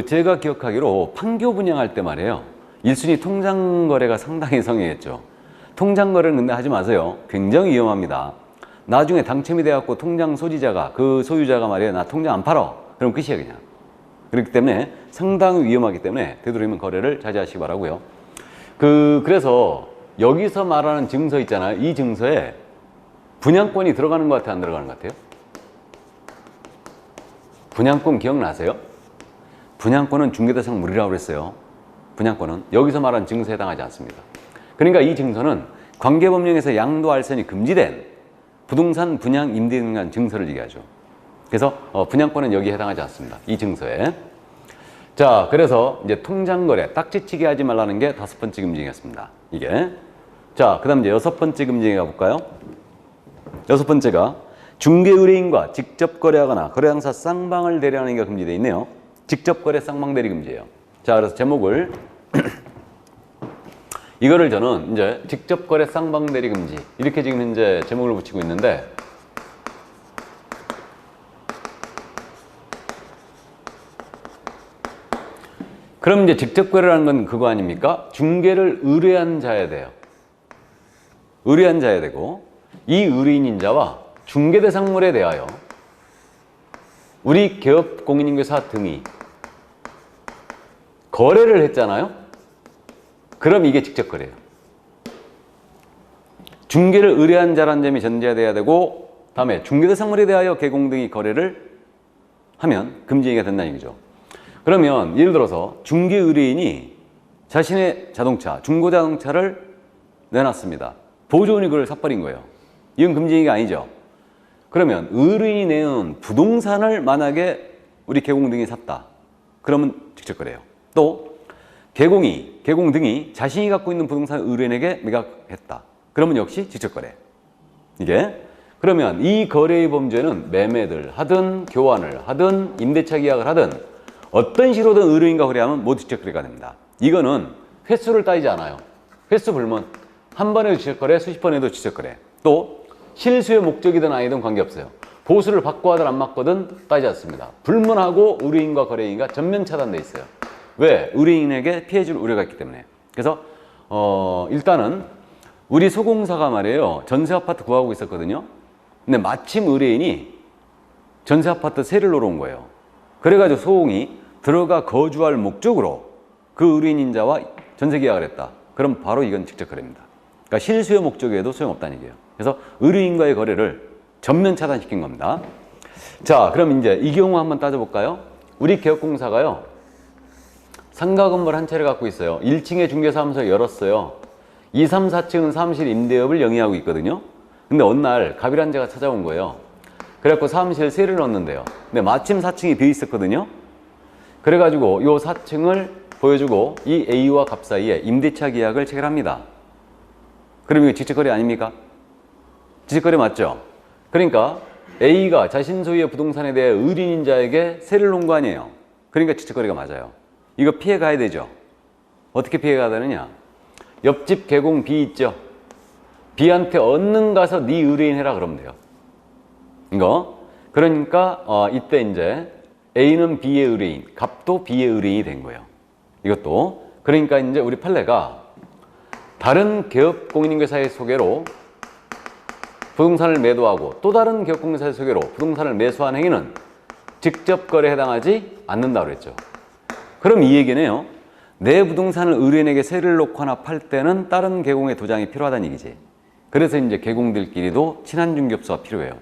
제가 기억하기로 판교 분양할 때 말이에요. 1순위 통장 거래가 상당히 성행했죠. 통장 거래는 근데 하지 마세요. 굉장히 위험합니다. 나중에 당첨이 돼갖고 통장 소지자가, 그 소유자가 말이에요. 나 통장 안 팔어. 그럼 끝이에요, 그냥. 그렇기 때문에 상당히 위험하기 때문에 되도록이면 거래를 자제하시기 바라고요. 그래서 여기서 말하는 증서 있잖아요. 이 증서에 분양권이 들어가는 것 같아요? 안 들어가는 것 같아요? 분양권 기억나세요? 분양권은 중개대상 물이라고 그랬어요. 분양권은 여기서 말하는 증서에 해당하지 않습니다. 그러니까 이 증서는 관계법령에서 양도 알선이 금지된 부동산 분양 임대 등간 증서를 얘기하죠. 그래서 분양권은 여기에 해당하지 않습니다. 이 증서에. 자, 그래서 이제 통장거래, 딱지치기 하지 말라는 게 다섯 번째 금지행위였습니다. 이게. 자, 그 다음 이제 여섯 번째 금지행위 가볼까요? 여섯 번째가 중개 의뢰인과 직접 거래하거나 거래 당사 쌍방을 대리하는 게 금지되어 있네요. 직접 거래 쌍방 대리 금지예요. 자, 그래서 제목을 이거를 저는 이제 직접 거래 쌍방 대리 금지 이렇게 지금 현재 제목을 붙이고 있는데, 그럼 이제 직접 거래라는 건 그거 아닙니까? 중개를 의뢰한 자야 돼요. 의뢰한 자야 되고, 이 의뢰인인자와 중개대상물에 대하여 우리 개업공인인계사 등이 거래를 했잖아요. 그럼 이게 직접 거래예요. 중개를 의뢰한 자라는 점이 전제돼야 되고, 다음에 중개대상물에 대하여 개공 등이 거래를 하면 금지행위가 된다는 얘기죠. 그러면 예를 들어서 중개 의뢰인이 자신의 자동차, 중고자동차를 내놨습니다. 보조원이 그걸 사버린 거예요. 이건 금지행위가 아니죠. 그러면 의뢰인이 내은 부동산을 만약에 우리 개공 등이 샀다. 그러면 직접 거래예요. 또 개공 등이 자신이 갖고 있는 부동산을 의뢰인에게 매각했다. 그러면 역시 직접 거래. 이게. 그러면 이 거래의 범죄는 매매를 하든 교환을 하든 임대차 계약을 하든 어떤 식으로든 의뢰인과 거래하면 모두 직접 거래가 됩니다. 이거는 횟수를 따지지 않아요. 횟수 불문. 한 번에도 직접 거래, 수십 번에도 직접 거래. 또 실수의 목적이든 아니든 관계없어요. 보수를 받고 하든 안 받거든 따지지 않습니다. 불문하고 의뢰인과 거래인과 전면 차단돼 있어요. 왜? 의뢰인에게 피해 줄 우려가 있기 때문에. 그래서 일단은 우리 소공사가 말이에요. 전세 아파트 구하고 있었거든요. 근데 마침 의뢰인이 전세 아파트 세를 놓으러 온 거예요. 그래가지고 소공이 들어가 거주할 목적으로 그 의뢰인인자와 전세 계약을 했다. 그럼 바로 이건 직접 거래입니다. 그러니까 실수의 목적에도 소용없다는 얘기예요. 그래서 의뢰인과의 거래를 전면 차단시킨 겁니다. 자, 그럼 이제 이 경우 한번 따져볼까요? 우리 개업공사가요, 상가 건물 한 채를 갖고 있어요. 1층에 중개사무소를 열었어요. 2, 3, 4층은 사무실 임대업을 영위하고 있거든요. 근데 어느 날 갑일한자가 찾아온 거예요. 그래갖고 사무실 세를 넣었는데요. 근데 마침 4층이 비어 있었거든요. 그래가지고 요 4층을 보여주고 이 A와 갑 사이에 임대차 계약을 체결합니다. 그럼 이거 직접거래 아닙니까? 직접거래 맞죠? 그러니까 A가 자신 소유의 부동산에 대해 의뢰인자에게 세를 놓은 거 아니에요. 그러니까 직접거래가 맞아요. 이거 피해 가야 되죠. 어떻게 피해 가야 되느냐? 옆집 개공 B 있죠? B한테 얼른 가서 네 의뢰인 해라 그러면 돼요. 이거. 그러니까 이때 이제 A는 B의 의뢰인, 갑도 B의 의뢰인이 된 거예요. 이것도. 그러니까 이제 우리 판례가 다른 개업공인인계사의 소개로 부동산을 매도하고 또 다른 개업공인사의 소개로 부동산을 매수한 행위는 직접 거래에 해당하지 않는다고 그랬죠. 그럼 이 얘기네요. 내 부동산을 의뢰인에게 세를 놓거나 팔 때는 다른 개공의 도장이 필요하다는 얘기지. 그래서 이제 개공들끼리도 친한 중개업소가 필요해요.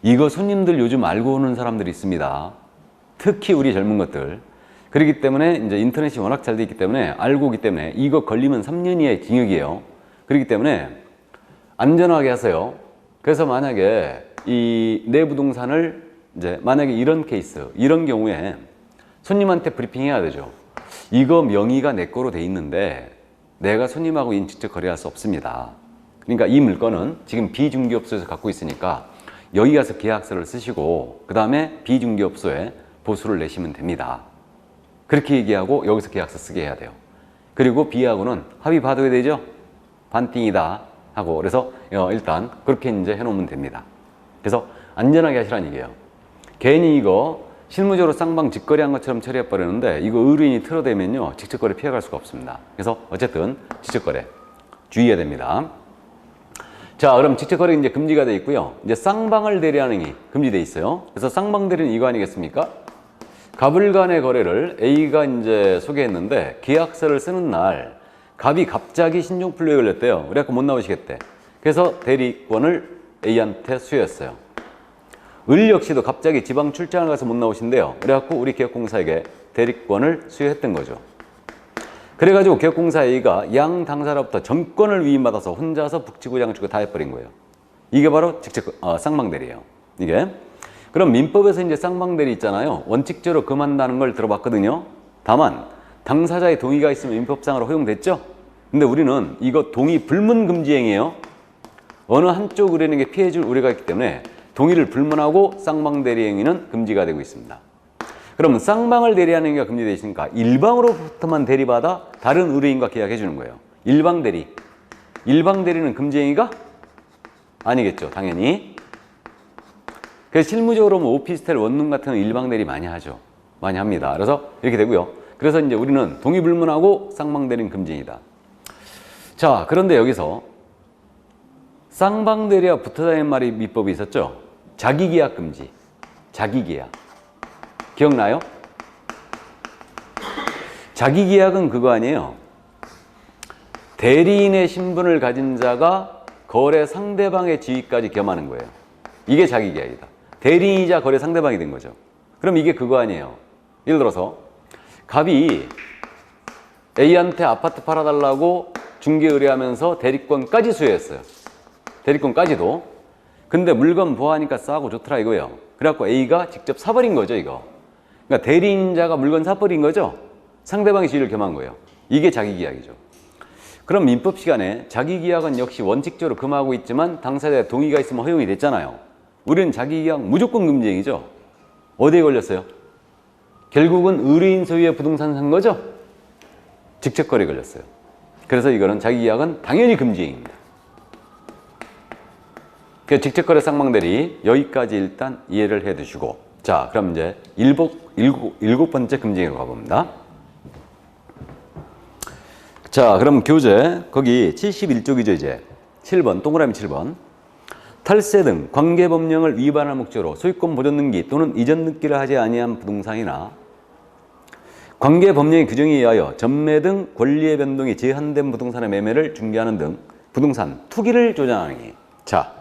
이거 손님들 요즘 알고 오는 사람들이 있습니다. 특히 우리 젊은 것들. 그렇기 때문에 이제 인터넷이 워낙 잘 돼 있기 때문에 알고 오기 때문에 이거 걸리면 3년 이하의 징역이에요. 그렇기 때문에 안전하게 하세요. 그래서 만약에 이 내 부동산을 이제 만약에 이런 케이스, 이런 경우에 손님한테 브리핑해야 되죠. 이거 명의가 내 거로 돼 있는데 내가 손님하고 직접 거래할 수 없습니다. 그러니까 이 물건은 지금 비중개업소에서 갖고 있으니까 여기 가서 계약서를 쓰시고 그 다음에 비중개업소에 보수를 내시면 됩니다. 그렇게 얘기하고 여기서 계약서 쓰게 해야 돼요. 그리고 B하고는 합의 받아야 되죠. 반띵이다 하고 그래서 일단 그렇게 이제 해놓으면 됩니다. 그래서 안전하게 하시라는 얘기예요. 괜히 이거 실무적으로 쌍방 직거래한 것처럼 처리해버리는데 이거 의뢰인이 틀어대면요 직접거래 피해갈 수가 없습니다. 그래서 어쨌든 직접거래 주의해야 됩니다. 자, 그럼 직접거래 이제 금지가 돼 있고요. 이제 쌍방을 대리하는 게 금지돼 있어요. 그래서 쌍방 대리는 이거 아니겠습니까? 갑을 간의 거래를 A가 이제 소개했는데 계약서를 쓰는 날 갑이 갑자기 신종플루에 걸렸대요. 그래갖고 못 나오시겠대. 그래서 대리권을 A한테 수여했어요. 을 역시도 갑자기 지방 출장을 가서 못 나오신대요. 그래갖고 우리 기업공사에게 대리권을 수여했던 거죠. 그래가지고 기업공사 A가 양 당사자로부터 전권을 위임받아서 혼자서 북치고 장치고 다 해버린 거예요. 이게 바로 직접 쌍방대리예요. 이게. 그럼 민법에서 이제 쌍방대리 있잖아요. 원칙적으로 금한다는 걸 들어봤거든요. 다만 당사자의 동의가 있으면 민법상으로 허용됐죠. 근데 우리는 이거 동의 불문 금지행위예요. 어느 한쪽 의뢰인에게 피해줄 우려가 있기 때문에 동의를 불문하고 쌍방대리 행위는 금지가 되고 있습니다. 그러면 쌍방을 대리하는 행위가 금지되어 있으니까 일방으로부터만 대리받아 다른 의뢰인과 계약해 주는 거예요. 일방대리. 일방대리는 금지 행위가 아니겠죠. 당연히. 그래서 실무적으로 뭐 오피스텔 원룸 같은 일방대리 많이 하죠. 많이 합니다. 그래서 이렇게 되고요. 그래서 이제 우리는 동의 불문하고 쌍방대리는 금지이다. 자, 그런데 여기서 쌍방대리와 붙어 다니는 말이 민법이 있었죠. 자기계약 금지. 자기계약. 기억나요? 자기계약은 그거 아니에요. 대리인의 신분을 가진 자가 거래 상대방의 지위까지 겸하는 거예요. 이게 자기계약이다. 대리인이자 거래 상대방이 된 거죠. 그럼 이게 그거 아니에요. 예를 들어서 갑이 A한테 아파트 팔아달라고 중개 의뢰하면서 대리권까지 수여했어요. 대리권까지도. 근데 물건 보아하니까 싸고 좋더라 이거예요. 그래갖고 A가 직접 사버린 거죠 이거. 그러니까 대리인자가 물건 사버린 거죠. 상대방의 지위를 겸한 거예요. 이게 자기계약이죠. 그럼 민법 시간에 자기계약은 역시 원칙적으로 금하고 있지만 당사자의 동의가 있으면 허용이 됐잖아요. 우리는 자기계약 무조건 금지행위죠. 어디에 걸렸어요? 결국은 의뢰인 소유의 부동산 산 거죠? 직접거래에 걸렸어요. 그래서 이거는 자기계약은 당연히 금지행위입니다. 그 직접거래 쌍방대리 여기까지 일단 이해를 해 두시고, 자 그럼 이제 일곱 번째 금지행위로 가봅니다. 자 그럼 교재 거기 71쪽이죠. 이제 7번 동그라미 7번 탈세 등 관계법령을 위반할 목적으로 소유권 보존 등기 또는 이전 등기를 하지 아니한 부동산이나 관계법령의 규정에 의하여 전매 등 권리의 변동이 제한된 부동산의 매매를 중개하는 등 부동산 투기를 조장하는 행위. 자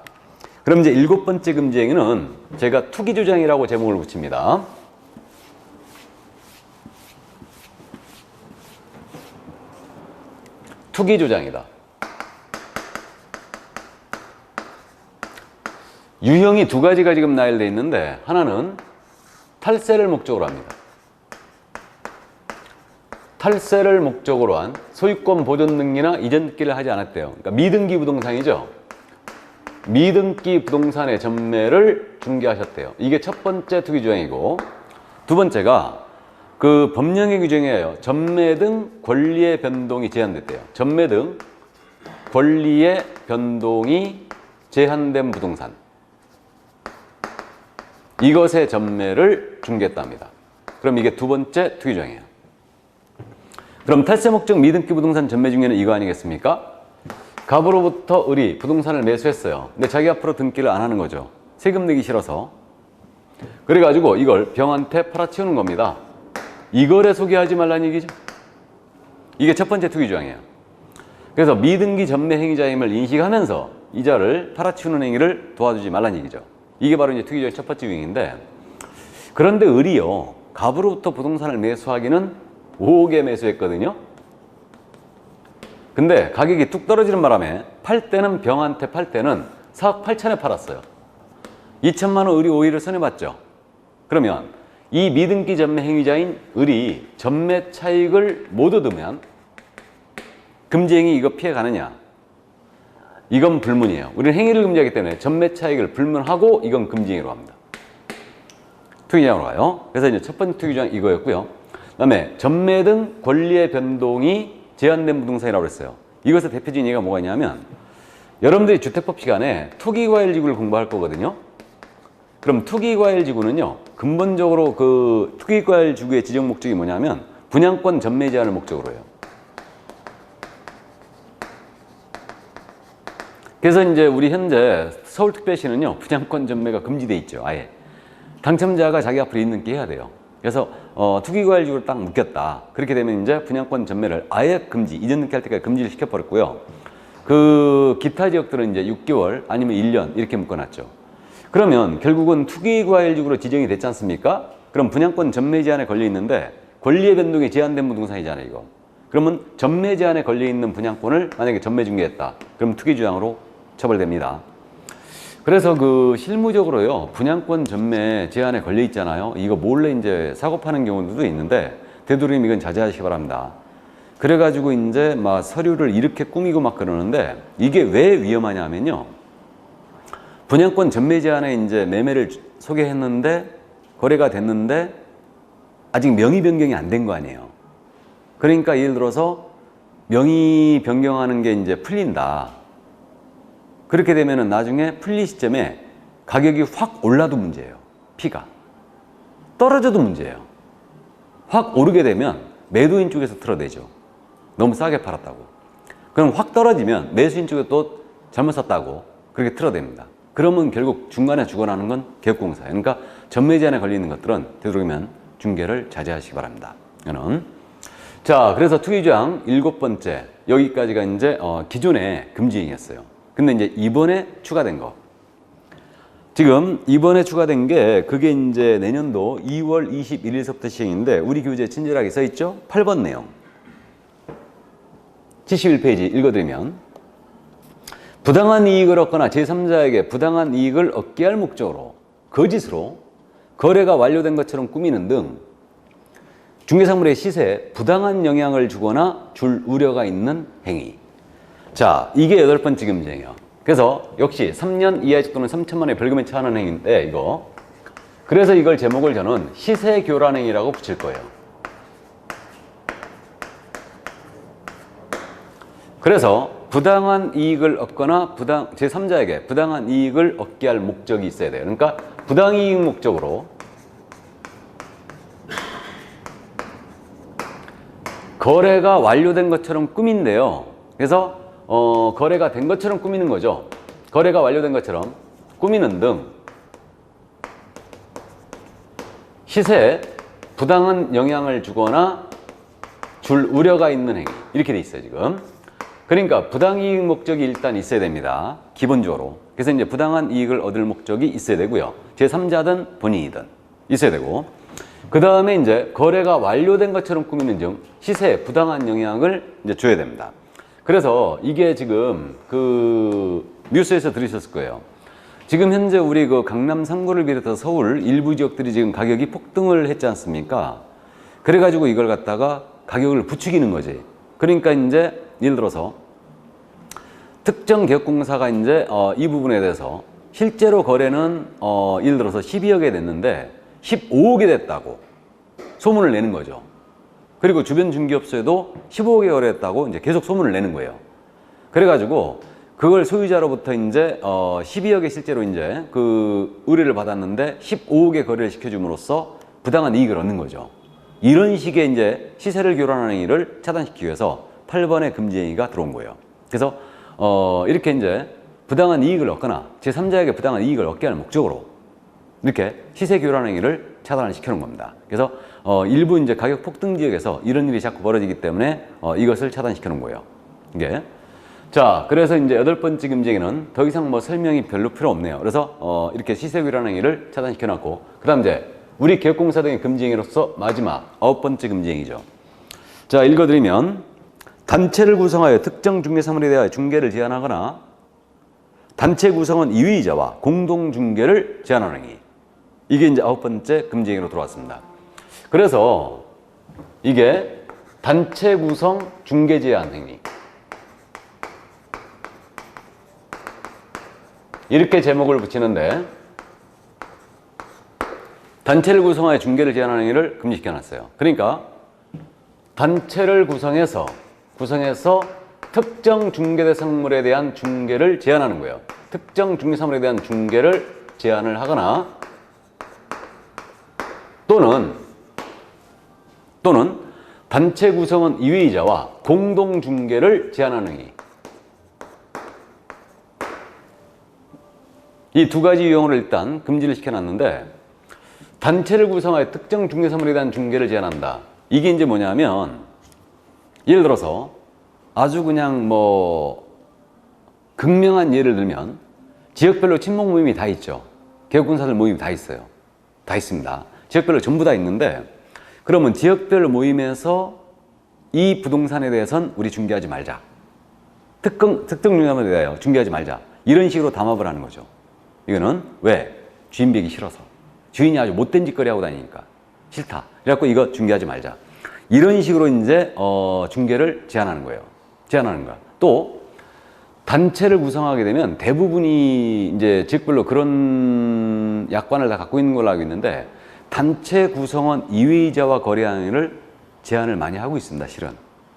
그럼 이제 7번째 금지행위는 제가 투기조장이라고 제목을 붙입니다. 투기조장이다. 유형이 두 가지가 지금 나열되어 있는데 하나는 탈세를 목적으로 합니다. 탈세를 목적으로 한 소유권 보존 등기나 이전 등기를 하지 않았대요. 그러니까 미등기 부동산이죠. 미등기 부동산의 전매를 중개하셨대요. 이게 첫 번째 투기조장이고, 두 번째가 그 법령의 규정이에요. 전매 등 권리의 변동이 제한됐대요. 전매 등 권리의 변동이 제한된 부동산, 이것의 전매를 중개했답니다. 그럼 이게 두 번째 투기조장이에요. 그럼 탈세 목적 미등기 부동산 전매 중에는 이거 아니겠습니까? 갑으로부터 을이 부동산을 매수했어요. 근데 자기 앞으로 등기를 안 하는 거죠. 세금 내기 싫어서. 그래가지고 이걸 병한테 팔아치우는 겁니다. 이거래 소개하지 말라는 얘기죠. 이게 첫 번째 투기 조항이에요. 그래서 미등기 전매 행위자임을 인식하면서 이자를 팔아치우는 행위를 도와주지 말라는 얘기죠. 이게 바로 이제 투기 조항의 첫 번째 유형인데, 그런데 을이요, 갑으로부터 부동산을 매수하기는 5억에 매수했거든요. 근데 가격이 뚝 떨어지는 바람에 팔 때는 병한테 팔 때는 4억 8천에 팔았어요. 2천만 원 을이 오히려 손해봤죠. 그러면 이 미등기 전매 행위자인 을이 전매 차익을 못 얻으면 금지행위 이거 피해 가느냐? 이건 불문이에요. 우리는 행위를 금지하기 때문에 전매 차익을 불문하고 이건 금지행위로 합니다. 투기장으로 가요. 그래서 이제 첫 번째 투기장 이거였고요. 그다음에 전매 등 권리의 변동이 제한된 부동산이라고 그랬어요. 이것의 대표적인 예가 뭐가 있냐면, 여러분들이 주택법 시간에 투기과열지구를 공부할 거거든요. 그럼 투기과열지구는요, 근본적으로 그 투기과열지구의 지정 목적이 뭐냐면 분양권 전매 제한을 목적으로 해요. 그래서 이제 우리 현재 서울특별시는요, 분양권 전매가 금지돼 있죠. 아예 당첨자가 자기 앞으로 있는 게 해야 돼요. 그래서 투기과열지구를 딱 묶였다. 그렇게 되면 이제 분양권 전매를 아예 금지, 이전 등기할 때까지 금지를 시켜버렸고요. 그 기타 지역들은 이제 6개월 아니면 1년 이렇게 묶어놨죠. 그러면 결국은 투기과열지구로 지정이 됐지 않습니까? 그럼 분양권 전매 제한에 걸려 있는데 권리의 변동이 제한된 부동산이잖아요, 이거. 그러면 전매 제한에 걸려 있는 분양권을 만약에 전매 중개했다. 그럼 투기주장으로 처벌됩니다. 그래서 그 실무적으로요, 분양권 전매 제한에 걸려 있잖아요. 이거 몰래 이제 사고 파는 경우도 있는데 되도록이면 이건 자제하시기 바랍니다. 그래가지고 이제 막 서류를 이렇게 꾸미고 막 그러는데, 이게 왜 위험하냐면요, 분양권 전매 제한에 이제 매매를 소개했는데 거래가 됐는데 아직 명의 변경이 안 된 거 아니에요. 그러니까 예를 들어서 명의 변경하는 게 이제 풀린다. 그렇게 되면은 나중에 풀리 시점에 가격이 확 올라도 문제예요. 피가 떨어져도 문제예요. 확 오르게 되면 매도인 쪽에서 틀어내죠. 너무 싸게 팔았다고. 그럼 확 떨어지면 매수인 쪽에 또 잘못 샀다고 그렇게 틀어냅니다. 그러면 결국 중간에 죽어나는 건 개업공사예요. 그러니까 전매 제한에 걸리는 것들은 되도록이면 중개를 자제하시기 바랍니다. 이거는. 자, 그래서 투기조항 7번째, 여기까지가 이제 기존의 금지행위였어요. 근데 이제 이번에 추가된 거, 지금 이번에 추가된 게 그게 이제 내년도 2월 21일서부터 시행인데, 우리 교재에 친절하게 써 있죠? 8번 내용 71페이지 읽어드리면, 부당한 이익을 얻거나 제3자에게 부당한 이익을 얻게 할 목적으로 거짓으로 거래가 완료된 것처럼 꾸미는 등 중개사물의 시세에 부당한 영향을 주거나 줄 우려가 있는 행위. 자, 이게 8번째 금지행위예요. 그래서 역시 3년 이하의 또는 3천만 원의 벌금에 처하는 행위인데, 이거. 그래서 이걸 제목을 저는 시세 교란 행위라고 붙일 거예요. 그래서 부당한 이익을 얻거나 제3자에게 부당한 이익을 얻게 할 목적이 있어야 돼요. 그러니까 부당이익 목적으로 거래가 완료된 것처럼 꾸민대요. 그래서 거래가 된 것처럼 꾸미는 거죠. 거래가 완료된 것처럼 꾸미는 등 시세에 부당한 영향을 주거나 줄 우려가 있는 행위, 이렇게 돼 있어요, 지금. 그러니까 부당이익 목적이 일단 있어야 됩니다, 기본적으로. 그래서 이제 부당한 이익을 얻을 목적이 있어야 되고요. 제3자든 본인이든 있어야 되고, 그 다음에 이제 거래가 완료된 것처럼 꾸미는 등 시세에 부당한 영향을 이제 줘야 됩니다. 그래서 이게 지금 그 뉴스에서 들으셨을 거예요. 지금 현재 우리 그 강남 3구를 비롯해서 서울 일부 지역들이 지금 가격이 폭등을 했지 않습니까? 그래가지고 이걸 갖다가 가격을 부추기는 거지. 그러니까 이제 예를 들어서 특정 개업공사가 이제 이 부분에 대해서 실제로 거래는 예를 들어서 12억에 됐는데 15억에 됐다고 소문을 내는 거죠. 그리고 주변 중개업소에도 15억에 거래했다고 이제 계속 소문을 내는 거예요. 그래가지고 그걸 소유자로부터 이제 12억에 실제로 이제 그 의뢰를 받았는데 15억에 거래를 시켜줌으로써 부당한 이익을 얻는 거죠. 이런 식의 이제 시세를 교란하는 행위를 차단시키기 위해서 8번의 금지 행위가 들어온 거예요. 그래서 이렇게 이제 부당한 이익을 얻거나 제3자에게 부당한 이익을 얻게 하는 목적으로 이렇게 시세 교란 행위를 차단을 시켜놓은 겁니다. 그래서 일부 이제 가격 폭등 지역에서 이런 일이 자꾸 벌어지기 때문에 이것을 차단시켜 놓은 거예요. 이게 자, 그래서 이제 8번째 금지행위는 더 이상 뭐 설명이 별로 필요 없네요. 그래서 이렇게 시세 교란 행위를 차단시켜 놨고, 그다음 이제 우리 개업공사 등의 금지행위로서 마지막 9번째 금지행위죠. 자, 읽어드리면 단체를 구성하여 특정 중개사물에 대하여 중개를 제한하거나 단체 구성원 2위이자와 공동중개를 제한하는 행위. 이게 이제 9번째 금지행위로 들어왔습니다. 그래서 이게 단체 구성 중개 제한 행위. 이렇게 제목을 붙이는데 단체를 구성하여 중개를 제한하는 행위를 금지시켜놨어요. 그러니까 단체를 구성해서 특정 중개대상물에 대한 중개를 제한하는 거예요. 특정 중개사물에 대한 중개를 제한을 하거나 또는 단체 구성원 2위이자와 공동 중개를 제한하는 행위. 이 두 가지 유형으로 일단 금지를 시켜놨는데, 단체를 구성하여 특정 중개사물에 대한 중개를 제한한다. 이게 이제 뭐냐면, 예를 들어서 아주 그냥 뭐 극명한 예를 들면 지역별로 친목 모임이 다 있죠. 개업공사들 모임이 다 있어요. 다 있습니다. 지역별로 전부 다 있는데, 그러면 지역별 모임에서 이 부동산에 대해서는 우리 중개하지 말자. 특정 중개사물에 대하여 중개하지 말자. 이런 식으로 담합을 하는 거죠. 이거는 왜? 주인 뵈기 싫어서. 주인이 아주 못된 짓거리 하고 다니니까 싫다. 그래갖고 이거 중개하지 말자. 이런 식으로 이제 중개를 제한하는 거예요. 제한하는 거야. 또 단체를 구성하게 되면 대부분이 이제 지역별로 그런 약관을 다 갖고 있는 걸로 알고 있는데, 단체 구성원 2위이자와 거래하는 행위를 제한을 많이 하고 있습니다. 실은.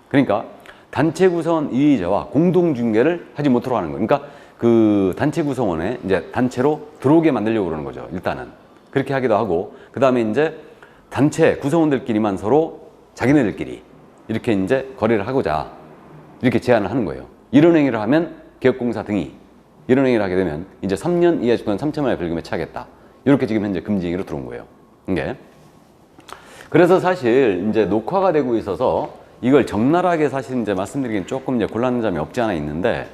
그러니까 단체 구성원 2위이자와 공동 중개를 하지 못하도록 하는 거예요. 그러니까 그 단체 구성원에 이제 단체로 들어오게 만들려고 그러는 거죠. 일단은 그렇게 하기도 하고, 그 다음에 이제 단체 구성원들끼리만 서로 자기네들끼리 이렇게 이제 거래를 하고자 이렇게 제한을 하는 거예요. 이런 행위를 하면 개업공사 등이 이런 행위를 하게 되면 이제 3년 이하 집권 3천만 원의 벌금에 처하겠다. 이렇게 지금 현재 금지 행위로 들어온 거예요. 이게 그래서 사실 이제 녹화가 되고 있어서 이걸 적나라하게 사실 이제 말씀드리기엔 조금 이제 곤란한 점이 없지 않아 있는데,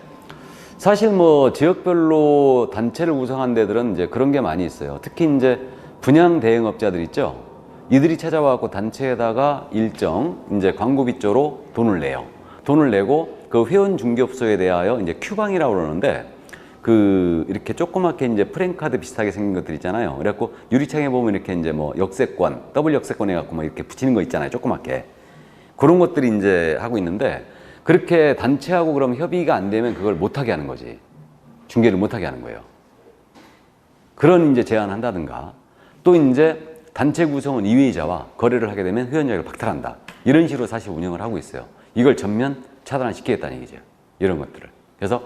사실 뭐 지역별로 단체를 구성한 데들은 이제 그런 게 많이 있어요. 특히 이제 분양 대행업자들 있죠. 이들이 찾아와갖고 단체에다가 일정 이제 광고비 쪽으로 돈을 내요. 돈을 내고 그 회원 중개업소에 대하여 이제 큐방이라고 그러는데, 그 이렇게 조그맣게 이제 프랜카드 비슷하게 생긴 것들 있잖아요. 그래갖고 유리창에 보면 이렇게 이제 뭐 역세권, 더블 역세권 해갖고 뭐 이렇게 붙이는 거 있잖아요. 조그맣게. 그런 것들이 이제 하고 있는데, 그렇게 단체하고 그럼 협의가 안 되면 그걸 못하게 하는 거지. 중개를 못하게 하는 거예요. 그런 이제 제한을 한다든가, 또 이제 단체 구성원 2위이자와 거래를 하게 되면 회원자격을 박탈한다. 이런 식으로 사실 운영을 하고 있어요. 이걸 전면 차단을 시키겠다는 얘기죠. 이런 것들을. 그래서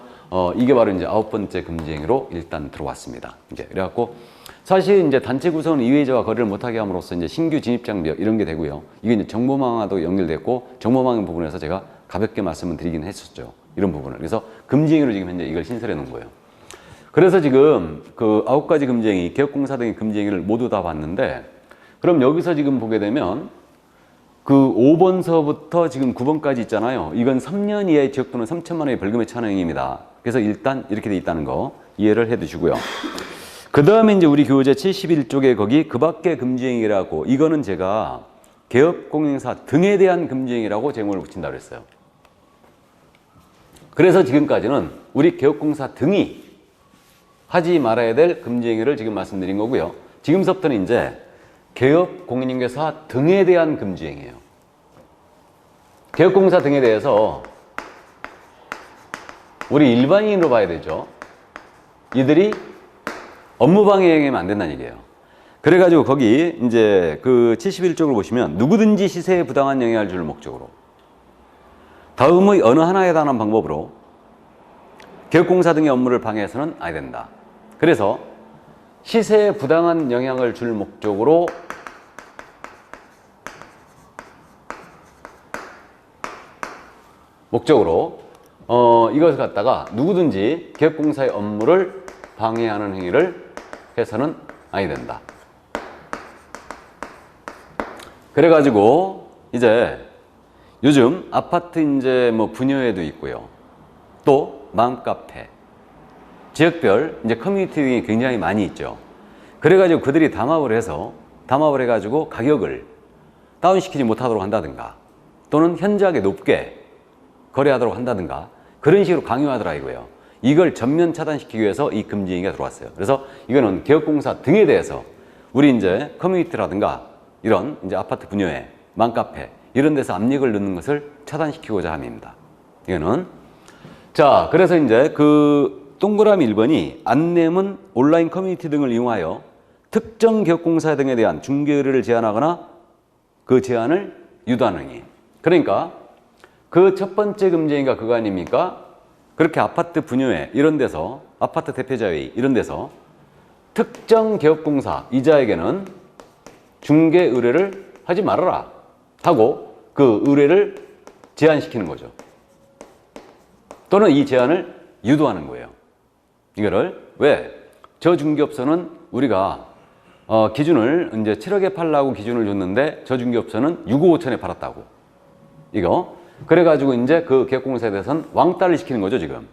이게 바로 이제 9번째 금지 행위로 일단 들어왔습니다. 이제 그래갖고 사실 이제 단체 구성원 2위이자와 거래를 못하게 함으로써 이제 신규 진입 장벽 이런 게 되고요. 이게 이제 정보망하고도 연결됐고, 정보망 부분에서 제가 가볍게 말씀을 드리긴 했었죠. 이런 부분을. 그래서 금지행위로 지금 현재 이걸 신설해 놓은 거예요. 그래서 지금 그 9가지 금지행위, 개업공사 등의 금지행위를 모두 다 봤는데, 그럼 여기서 지금 보게 되면 그 5번서부터 지금 9번까지 있잖아요. 이건 3년 이하의 지역 또는 3천만 원의 벌금에 처하는 행위입니다. 그래서 일단 이렇게 돼 있다는 거 이해를 해 두시고요. 그 다음에 이제 우리 교재 71쪽에 거기 그 밖의 금지행위라고, 이거는 제가 개업공사 등에 대한 금지행위라고 제목을 붙인다고 했어요. 그래서 지금까지는 우리 개업공사 등이 하지 말아야 될 금지행위를 지금 말씀드린 거고요. 지금부터는 이제 개업공인중개사 등에 대한 금지행위예요. 개업공사 등에 대해서 우리 일반인으로 봐야 되죠. 이들이 업무방해행위하면 안 된다는 얘기예요. 그래가지고 거기 이제 그 71쪽을 보시면 누구든지 시세에 부당한 영향을 줄 목적으로 다음의 어느 하나에 해당하는 방법으로 개업공사 등의 업무를 방해해서는 안 된다. 그래서 시세에 부당한 영향을 줄 목적으로 이것을 갖다가 누구든지 개업공사의 업무를 방해하는 행위를 해서는 아니 된다. 그래가지고 이제 요즘 아파트 이제 뭐 분여회도 있고요. 또 맘카페, 지역별 이제 커뮤니티 등이 굉장히 많이 있죠. 그래가지고 그들이 담합을 해가지고 가격을 다운시키지 못하도록 한다든가 또는 현저하게 높게 거래하도록 한다든가 그런 식으로 강요하더라 이거예요. 이걸 전면 차단시키기 위해서 이 금지행위가 들어왔어요. 그래서 이거는 개업공사 등에 대해서 우리 이제 커뮤니티라든가 이런 이제 아파트 분여회, 맘카페 이런 데서 압력을 넣는 것을 차단시키고자 함입니다. 이거는 자, 그래서 이제 그 동그라미 1번이 안내문, 온라인 커뮤니티 등을 이용하여 특정 개업공사 등에 대한 중개 의뢰를 제한하거나 그 제한을 유도하는 행위. 그러니까 그 첫 번째 금지행위가 그거 아닙니까? 그렇게 아파트 분여회 이런 데서 아파트 대표자회의 이런 데서 특정 개업공사 이자에게는 중개 의뢰를 하지 말아라 하고 그 의뢰를 제한시키는 거죠. 또는 이 제한을 유도하는 거예요. 이거를 왜? 저 중개업소는 우리가 기준을 이제 7억에 팔라고 기준을 줬는데 저 중개업소는 6억 5천에 팔았다고. 이거 그래가지고 이제 그 개업공사에 대해서는 왕따를 시키는 거죠 지금.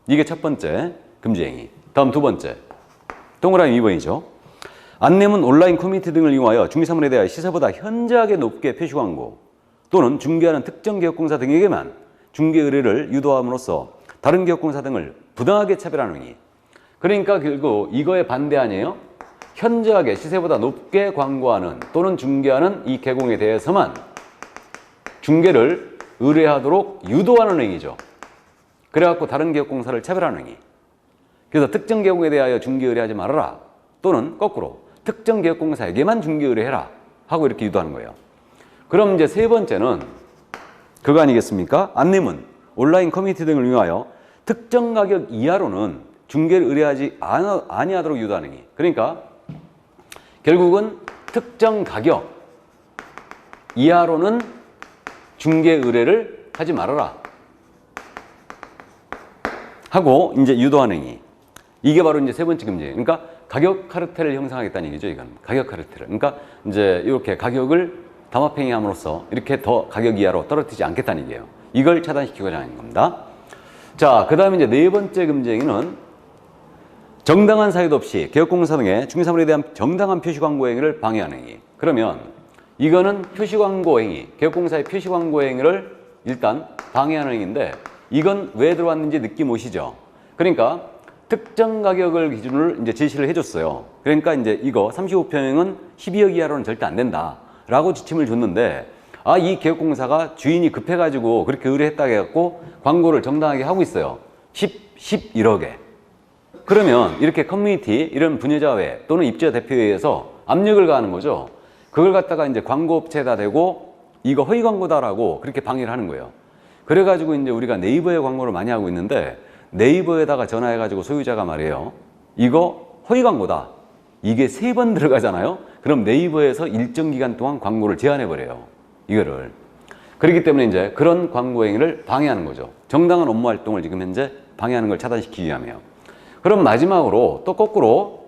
이게 첫 번째 금지행위. 다음 두 번째 동그라미 2번이죠. 안내문, 온라인 커뮤니티 등을 이용하여 중개사물에 대하여 시세보다 현저하게 높게 표시 광고 또는 중개하는 특정 개업공사 등에게만 중개 의뢰를 유도함으로써 다른 개업공사 등을 부당하게 차별하는 행위. 그러니까 결국 이거에 반대 아니에요? 현저하게 시세보다 높게 광고하는 또는 중개하는 이 개공에 대해서만 중개를 의뢰하도록 유도하는 행위죠. 그래갖고 다른 개업공사를 차별하는 행위. 그래서 특정 개공에 대하여 중개 의뢰하지 말아라 또는 거꾸로 특정 개업공사에게만 중개 의뢰해라 하고 이렇게 유도하는 거예요. 그럼 이제 세 번째는 그거 아니겠습니까? 안내문, 온라인 커뮤니티 등을 이용하여 특정 가격 이하로는 중개를 의뢰하지 아니하도록 유도하는 행위. 그러니까 결국은 특정 가격 이하로는 중개 의뢰를 하지 말아라 하고 이제 유도하는 행위. 이게 바로 이제 세 번째 금지예요. 그러니까 가격 카르텔을 형성하겠다는 얘기죠, 이건. 가격 카르텔을. 그러니까 이제 이렇게 가격을 담합행위함으로써 이렇게 더 가격 이하로 떨어뜨리지 않겠다는 얘기예요. 이걸 차단시키고자 하는 겁니다. 자, 그 다음에 이제 네 번째 금지행위는 정당한 사유도 없이 개업공사 등의 중개사물에 대한 정당한 표시광고 행위를 방해하는 행위. 그러면 이거는 표시광고 행위, 개업공사의 표시광고 행위를 일단 방해하는 행위인데 이건 왜 들어왔는지 느낌 오시죠? 그러니까 특정 가격을 기준으로 이제 제시를 해줬어요. 그러니까 이제 이거 35평은 12억 이하로는 절대 안 된다 라고 지침을 줬는데 이 개업공사가 주인이 급해가지고 그렇게 의뢰했다고 해갖고 광고를 정당하게 하고 있어요. 11억에. 그러면 이렇게 커뮤니티, 이런 분여자회 또는 입주자 대표회에서 압력을 가하는 거죠. 그걸 갖다가 이제 광고업체에다 대고 이거 허위 광고다라고 그렇게 방해를 하는 거예요. 그래가지고 이제 우리가 네이버에 광고를 많이 하고 있는데 네이버에다가 전화해가지고 소유자가 말이에요. 이거 허위 광고다. 이게 3번 들어가잖아요. 그럼 네이버에서 일정 기간 동안 광고를 제한해버려요. 이거를. 그렇기 때문에 이제 그런 광고 행위를 방해하는 거죠. 정당한 업무 활동을 지금 현재 방해하는 걸 차단시키기 위함이에요. 그럼 마지막으로 또 거꾸로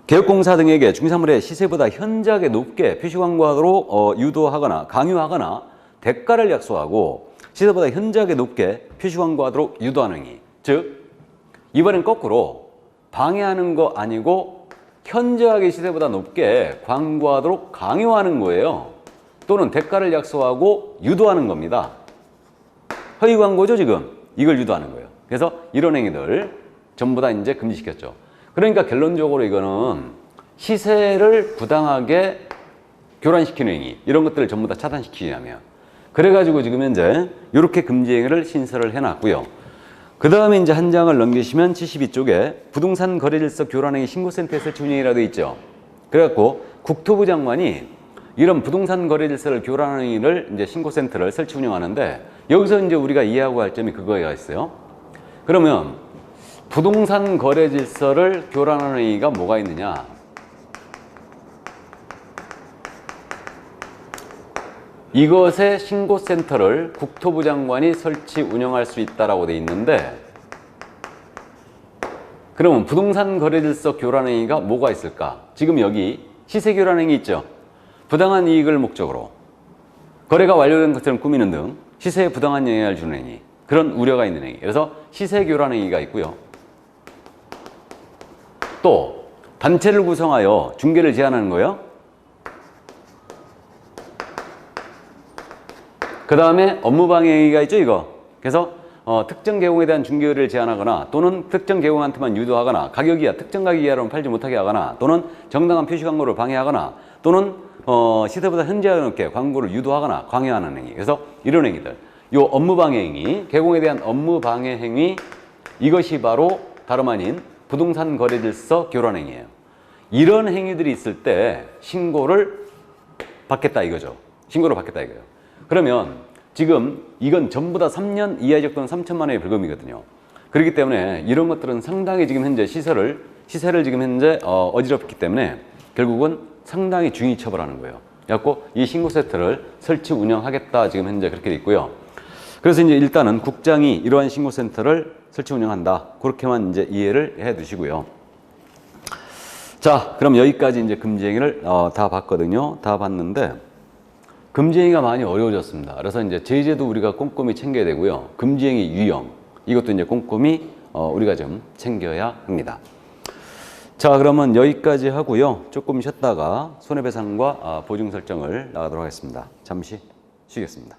개업공사 등에게 중개사물의 시세보다 현저하게 높게 표시 광고하도록 유도하거나 강요하거나 대가를 약속하고 시세보다 현저하게 높게 표시 광고하도록 유도하는 행위. 즉 이번엔 거꾸로 방해하는 거 아니고 현저하게 시세보다 높게 광고하도록 강요하는 거예요. 또는 대가를 약속하고 유도하는 겁니다. 허위 광고죠 지금. 이걸 유도하는 거예요. 그래서 이런 행위들 전부 다 이제 금지시켰죠. 그러니까 결론적으로 이거는 시세를 부당하게 교란시키는 행위 이런 것들을 전부 다 차단시키냐면 그래가지고 지금 현재 이렇게 금지 행위를 신설을 해놨고요. 그 다음에 이제 한 장을 넘기시면 72쪽에 부동산 거래질서 교란행위 신고센터에 설치 운영이라고 되어 있죠. 그래갖고 국토부 장관이 이런 부동산 거래질서를 교란하는 행위를 이제 신고센터를 설치 운영하는데 여기서 이제 우리가 이해하고 할 점이 그거가 있어요. 그러면 부동산 거래 질서를 교란하는 행위가 뭐가 있느냐? 이것의 신고센터를 국토부 장관이 설치 운영할 수 있다라고 돼 있는데 그러면 부동산 거래질서 교란행위가 뭐가 있을까? 지금 여기 시세 교란행위 있죠? 부당한 이익을 목적으로 거래가 완료된 것처럼 꾸미는 등 시세에 부당한 영향을 주는 행위, 그런 우려가 있는 행위. 그래서 시세 교란행위가 있고요. 또 단체를 구성하여 중개를 제한하는 거예요. 그 다음에 업무방해 행위가 있죠, 이거. 그래서 특정 계공에 대한 중개를 제한하거나 또는 특정 계공한테만 유도하거나 가격 이하, 특정 가격 이하로는 팔지 못하게 하거나 또는 정당한 표시 광고를 방해하거나 또는 시세보다 현저하게 높게 광고를 유도하거나 강요하는 행위. 그래서 이런 행위들. 요 업무방해 행위, 계공에 대한 업무방해 행위, 이것이 바로 다름 아닌 부동산 거래질서 교란 행위예요. 이런 행위들이 있을 때 신고를 받겠다 이거죠. 신고를 받겠다 이거예요. 그러면 지금 이건 전부 다 3년 이하 이적 또는 3천만 원의 벌금이거든요. 그렇기 때문에 이런 것들은 상당히 지금 현재 시세를 지금 현재 어지럽기 때문에 결국은 상당히 중히 처벌하는 거예요. 그래갖고 이 신고 센터를 설치 운영하겠다 지금 현재 그렇게 돼 있고요. 그래서 이제 일단은 국장이 이러한 신고 센터를 설치 운영한다. 그렇게만 이제 이해를 해 두시고요. 자, 그럼 여기까지 이제 금지행위를 다 봤거든요. 다 봤는데 금지행위가 많이 어려워졌습니다. 그래서 이제 제재도 우리가 꼼꼼히 챙겨야 되고요. 금지행위 유형 이것도 이제 꼼꼼히 우리가 좀 챙겨야 합니다. 자, 그러면 여기까지 하고요. 조금 쉬었다가 손해배상과 보증 설정을 나가도록 하겠습니다. 잠시 쉬겠습니다.